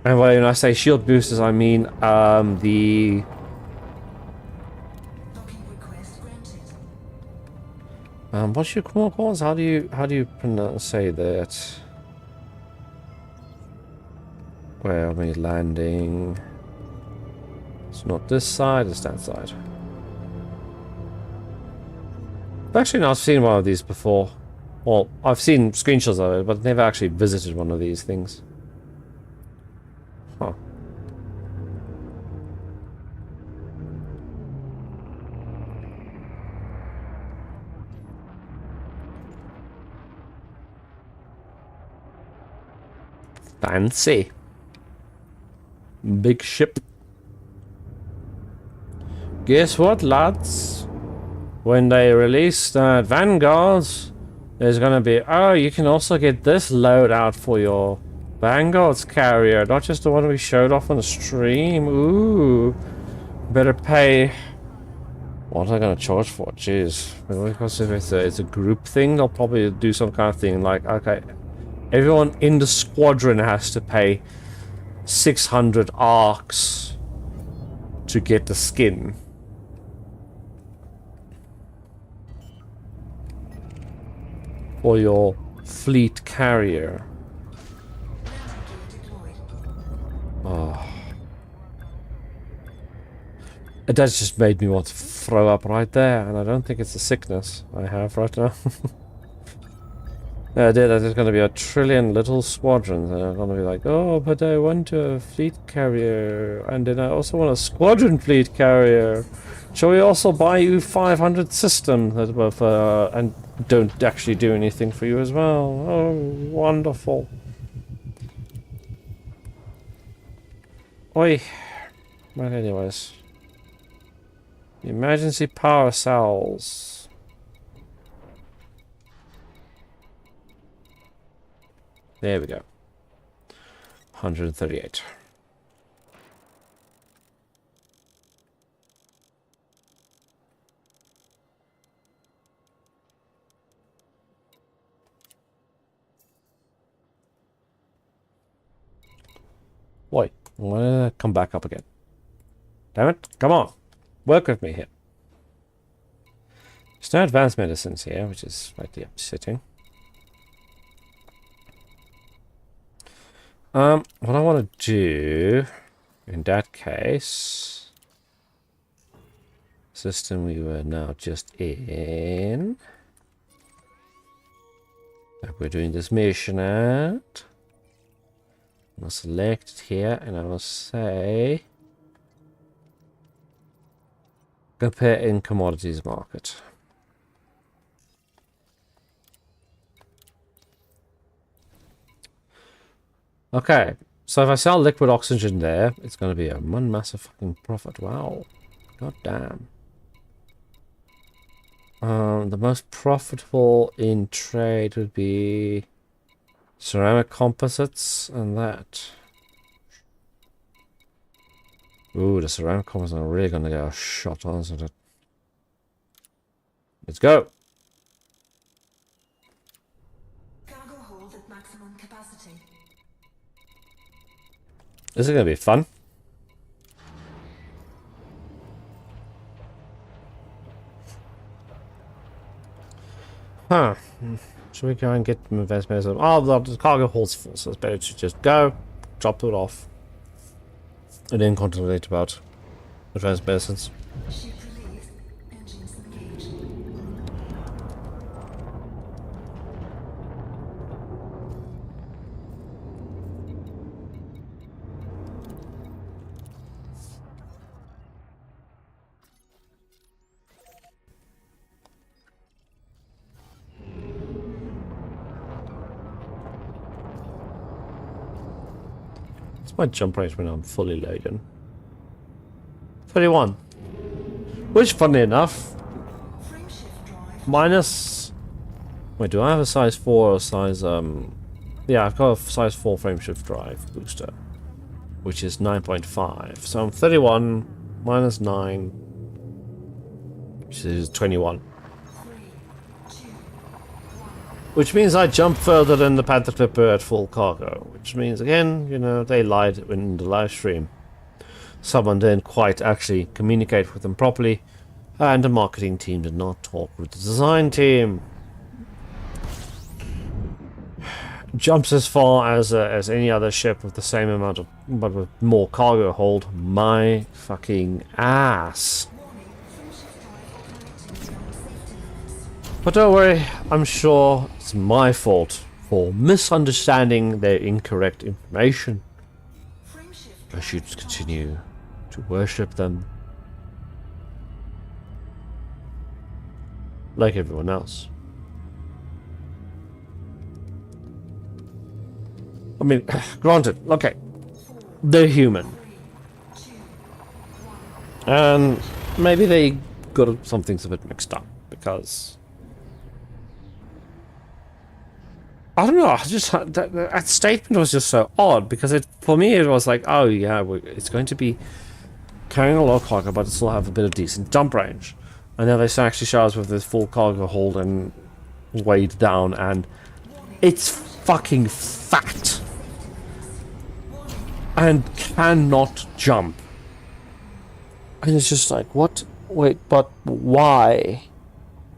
[SPEAKER 1] And when I say shield boosters, I mean the what's your calls? How do you pronounce say that? Where am I landing? It's not this side, it's that side. Actually, no, I've seen one of these before. Well, I've seen screenshots of it, but never actually visited one of these things. Huh. Fancy. Big ship. Guess what, lads? When they release that Vanguards, there's gonna be, oh, you can also get this loadout for your Vanguard's carrier, not just the one we showed off on the stream. Ooh, better pay. What are they gonna charge for? Jeez, because if it's a group thing, they'll probably do some kind of thing like, okay, everyone in the squadron has to pay 600 arcs to get the skin. For your fleet carrier. Oh. That just made me want to throw up right there, and I don't think it's a sickness I have right now. There's going to be a trillion little squadrons, and I'm going to be like, oh, but I want a fleet carrier, and then I also want a squadron fleet carrier. Shall we also buy you 500 systems that will, and don't actually do anything for you as well? Oh, wonderful. Oi. But anyways. Emergency power cells. There we go. 138. Wait, why did I come back up again? Damn it, come on. Work with me here. There's no advanced medicines here, which is slightly upsetting. What I want to do in that case, system we were now just in, like we're doing this mission at, I'll select it here and I will say compare in commodities market. Okay, so if I sell liquid oxygen there, it's going to be a one massive fucking profit. Wow. God damn. The most profitable in trade would be ceramic composites and that. Ooh, the surround comms are really gonna get a shot on, isn't it? Let's go.
[SPEAKER 2] Cargo hold at maximum capacity.
[SPEAKER 1] This is gonna be fun. Huh. Should we go and get some investments? Oh, the cargo hold's full, so it's better to just go, drop it off, and then contemplate about advanced medicines.
[SPEAKER 2] Ship release. Engines engaged.
[SPEAKER 1] It's my jump range when I'm fully loaded. 31. Which, funny enough,
[SPEAKER 2] Frame shift drive.
[SPEAKER 1] minus... Wait, do I have a size 4 or size... Yeah, I've got a size 4 frameshift drive booster, which is 9.5. So I'm 31 minus 9, which is 21.
[SPEAKER 2] 3, 2,
[SPEAKER 1] Which means I jump further than the Panther Clipper at full cargo. Which means, again, you know, they lied in the live stream. Someone didn't quite actually communicate with them properly, and the marketing team did not talk with the design team. Jumps as far as any other ship with the same amount of, but with more cargo hold. My fucking ass.
[SPEAKER 2] warning. Frame shift drive operating beyond safety limits.
[SPEAKER 1] But don't worry, I'm sure it's my fault for misunderstanding their incorrect information.
[SPEAKER 2] Frame shift
[SPEAKER 1] I
[SPEAKER 2] drive
[SPEAKER 1] should
[SPEAKER 2] charging.
[SPEAKER 1] continue to worship them like everyone else. I mean, granted, okay, they're human. And maybe they got some things a bit mixed up because I don't know. I just that statement was just so odd because for me it was like, oh yeah, it's going to be carrying a lot of cargo, but it still have a bit of decent jump range. And then they actually show us with this full cargo hold and weighed down, and it's fucking fat and cannot jump. And it's just like, what? Wait, but why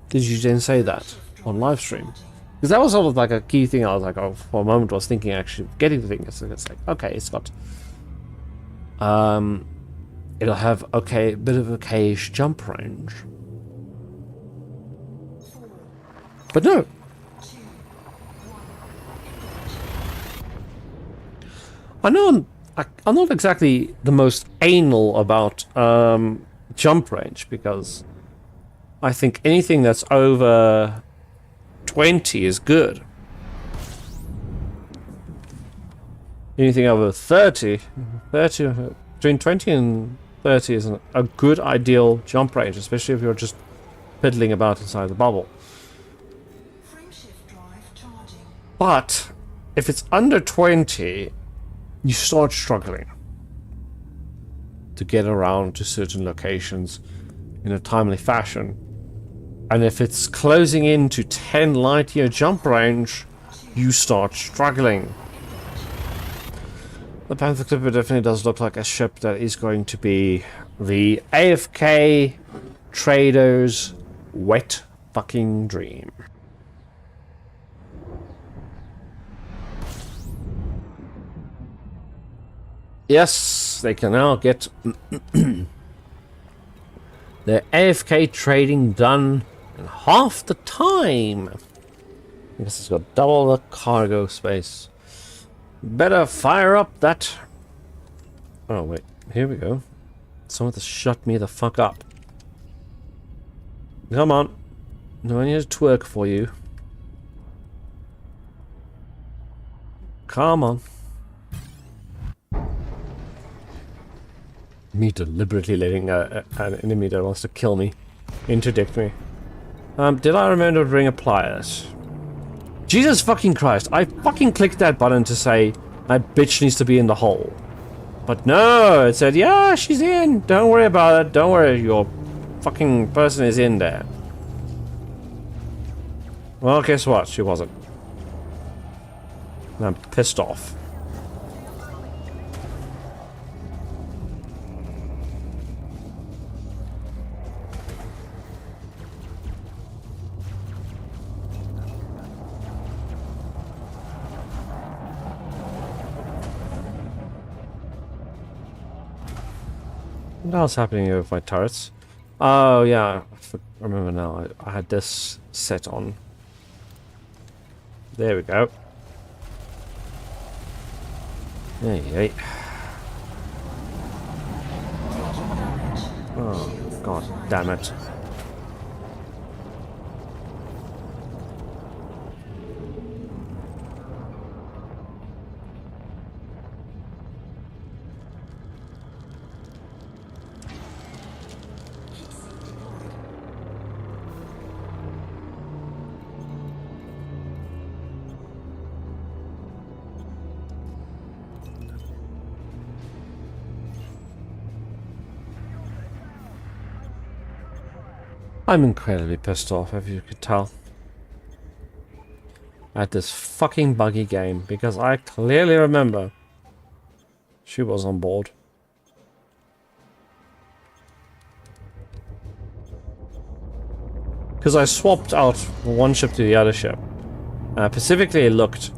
[SPEAKER 1] did you then say that on live stream? Because that was sort of like a key thing. I was like, oh, for a moment I was thinking actually of getting the thing. It's like, okay, it's got it'll have okay, a bit of a okayish jump range. But no. I know I'm not exactly the most anal about jump range, because I think anything that's over 20 is good. Anything over 30, between 20 and 30 is a good ideal jump range, especially if you're just piddling about inside the bubble.
[SPEAKER 2] Frame shift drive charging.
[SPEAKER 1] But if it's under 20, you start struggling to get around to certain locations in a timely fashion. And if it's closing in to 10 light year jump range, you start struggling. The Panther Clipper definitely does look like a ship that is going to be the AFK traders' wet fucking dream. Yes, they can now get their AFK trading done in half the time. I guess it's got double the cargo space. Better fire up that... Oh, wait. Here we go. Someone to shut me the fuck up. Come on. No, I need to twerk for you. Come on. Me deliberately letting an enemy that wants to kill me interdict me. Did I remember to bring a pliers? Jesus fucking Christ, I fucking clicked that button to say my bitch needs to be in the hole. But no, it said, yeah, she's in. Don't worry about it. Don't worry, your fucking person is in there. Well, guess what? She wasn't. And I'm pissed off. What else happening here with my turrets? Oh yeah, I remember now. I had this set on. There we go. Hey. Oh god damn it. I'm incredibly pissed off, if you could tell, at this fucking buggy game, because I clearly remember she was on board. Because I swapped out one ship to the other ship. Specifically looked,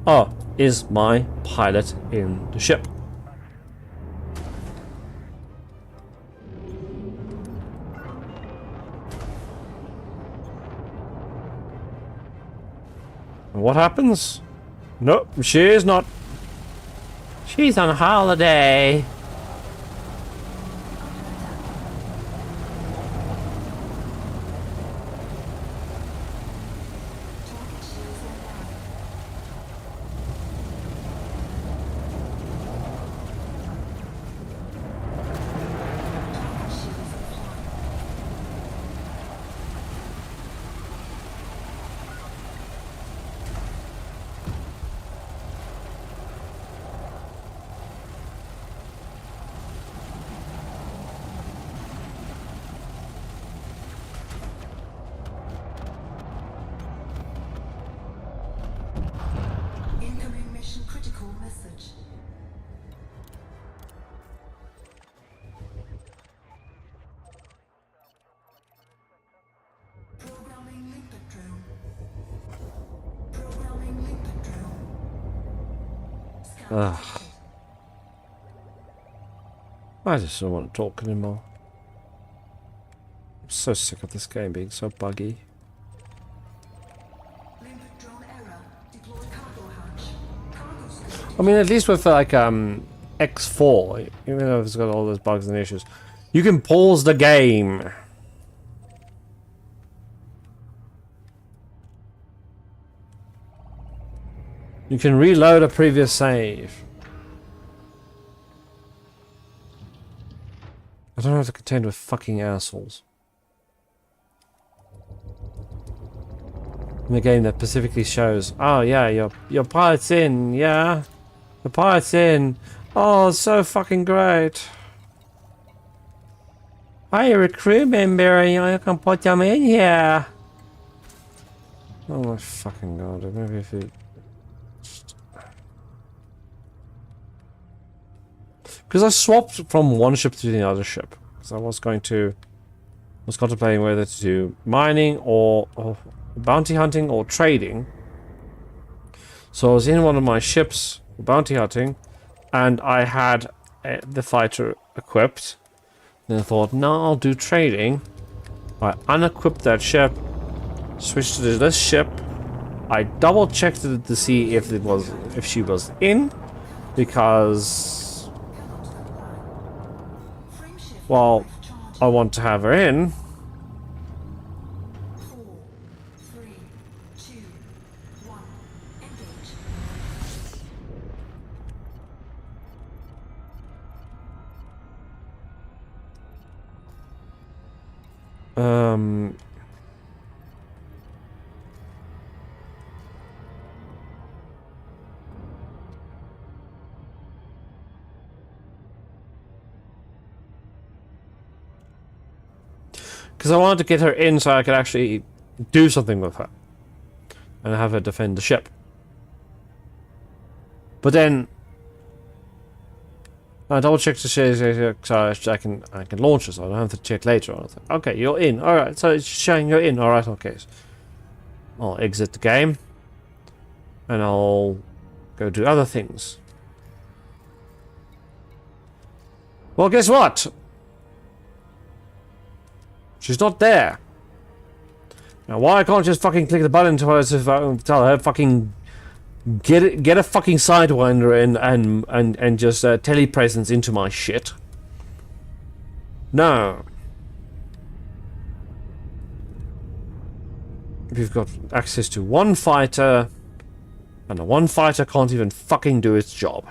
[SPEAKER 1] oh, is my pilot in the ship? And what happens? Nope, she is not. She's on holiday.
[SPEAKER 2] Incoming mission critical message. Programming limpet drone. Programming limpet drone.
[SPEAKER 1] Ugh. I just don't want to talk anymore. I'm so sick of this game being so buggy.
[SPEAKER 2] Limpet drone error. Deploy cargo hatch. Cargo scope.
[SPEAKER 1] I mean, at least with like X4, even though it's got all those bugs and issues, you can pause the game. You can reload a previous save. I don't have to contend with fucking assholes. In a game that specifically shows, oh yeah, your pilot's in, yeah. The pilot's in. Oh, so fucking great. Hi, you're a crew member, you can put them in here. Oh my fucking god, maybe if you... Because I swapped from one ship to the other ship. Because I was contemplating whether to do mining or bounty hunting or trading. So I was in one of my ships, bounty hunting, and I had the fighter equipped. Then I thought, no, I'll do trading. I unequipped that ship, switched to this ship. I double checked it to see if she was in, because, well, I want to have her in.
[SPEAKER 2] 4, 3, 2, 1. Engage.
[SPEAKER 1] Because I wanted to get her in so I could actually do something with her. And have her defend the ship. But then I double checked to say so I can launch it, so I don't have to check later on. Okay, you're in. Alright, so it's showing you're in. Alright, okay. I'll exit the game. And I'll go do other things. Well, guess what? She's not there. Now, why I can't just fucking click the button to tell her fucking get a fucking sidewinder in and just telepresence into my shit? No. We've got access to one fighter, and the one fighter can't even fucking do its job.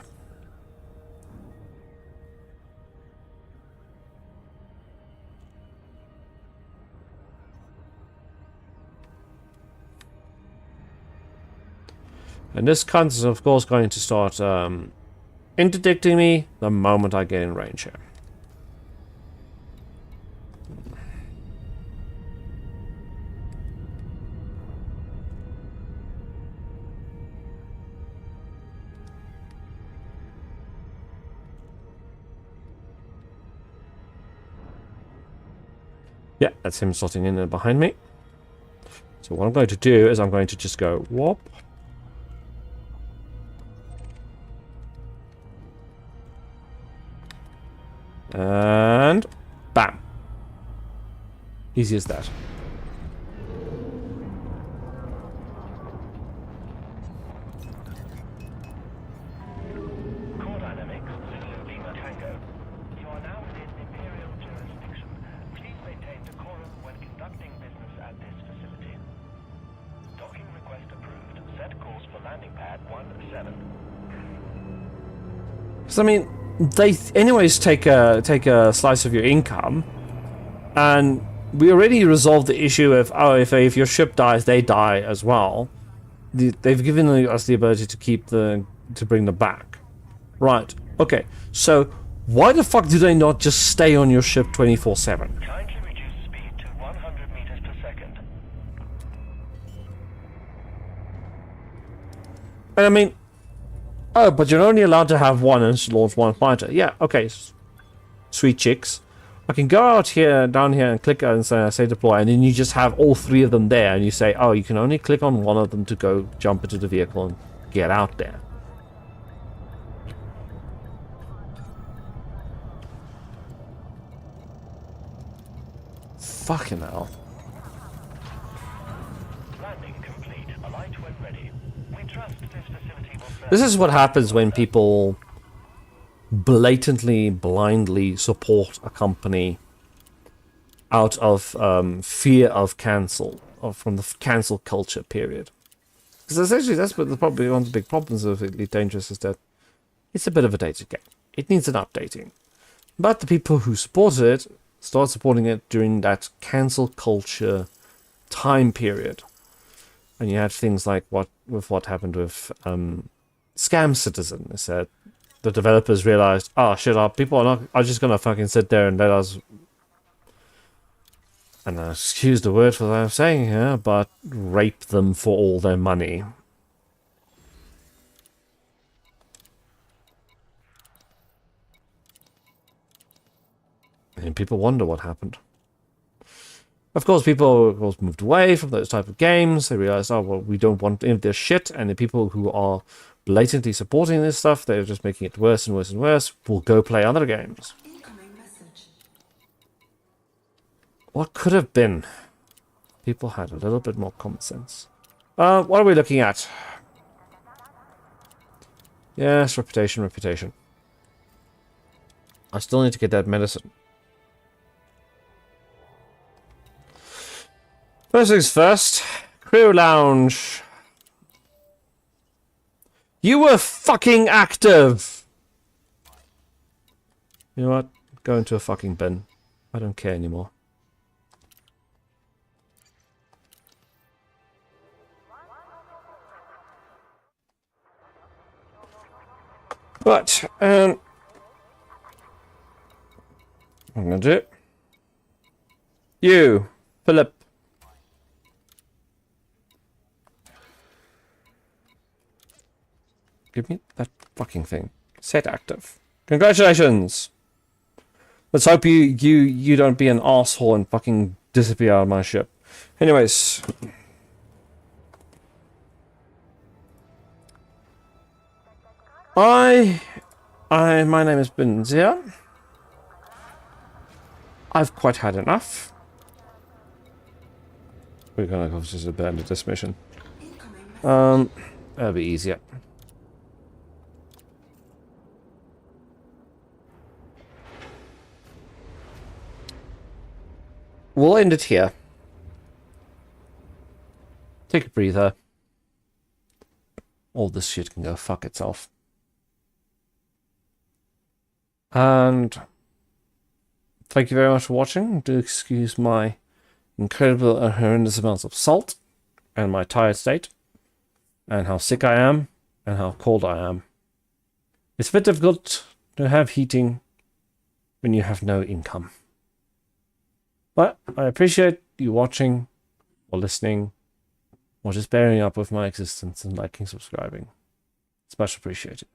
[SPEAKER 1] And this cunt is of course going to start interdicting me the moment I get in range here. Yeah, that's him slotting in there behind me. So what I'm going to do is I'm going to just go whoop. And bam. Easy as that.
[SPEAKER 3] Core Dynamics, Zulu Lima Tango. You are now within Imperial jurisdiction. Please maintain decorum when conducting business at this facility. Docking request approved. Set course for landing pad 17.
[SPEAKER 1] Because I mean, they anyways take a slice of your income, and we already resolved the issue of if your ship dies, they die as well. They've given us the ability to bring them back, right? Okay, so why the fuck do they not just stay on your ship 24/7?
[SPEAKER 3] Kindly reduce speed to 100 meters per second.
[SPEAKER 1] And I mean, oh, but you're only allowed to have one and launch one fighter. Yeah, okay. Sweet chicks. I can go out here, down here, and click and say deploy, and then you just have all three of them there, and you say, oh, you can only click on one of them to go jump into the vehicle and get out there. Fucking hell.
[SPEAKER 3] Landing complete. Alight when ready. We trust this facility will serve.
[SPEAKER 1] This is what happens when people blatantly, blindly support a company out of fear of cancel, or from the cancel culture period. Because essentially that's probably one of the big problems of Elite Dangerous, is that it's a bit of a dated game. It needs an updating. But the people who supported it started supporting it during that cancel culture time period. And you had things like what happened with Scam Citizen. Is that the developers realized, oh shit, our people are just gonna fucking sit there and let us, and excuse the word for what I'm saying here, but rape them for all their money. And people wonder what happened. Of course, people moved away from those type of games. They realized, oh well, we don't want any of this shit, and the people who are blatantly supporting this stuff, they're just making it worse and worse and worse, will go play other games.
[SPEAKER 2] Incoming message.
[SPEAKER 1] What could have been? People had a little bit more common sense. What are we looking at? Yes, reputation. I still need to get that medicine. First things first, crew lounge. You were fucking active! You know what? Go into a fucking bin. I don't care anymore. But, what I'm gonna do. You, Philip. Give me that fucking thing. Set active. Congratulations. Let's hope you don't be an asshole and fucking disappear out of my ship. Anyways. My name is Benzia. I've quite had enough. We're gonna go just abandon this mission. That'll be easier. We'll end it here. Take a breather. All this shit can go fuck itself. And thank you very much for watching. Do excuse my incredible and horrendous amounts of salt and my tired state and how sick I am and how cold I am. It's a bit difficult to have heating when you have no income. But I appreciate you watching or listening or just bearing up with my existence and liking, subscribing. It's much appreciated.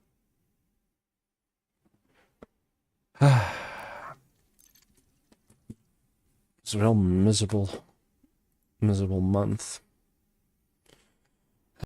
[SPEAKER 1] It's a real miserable month.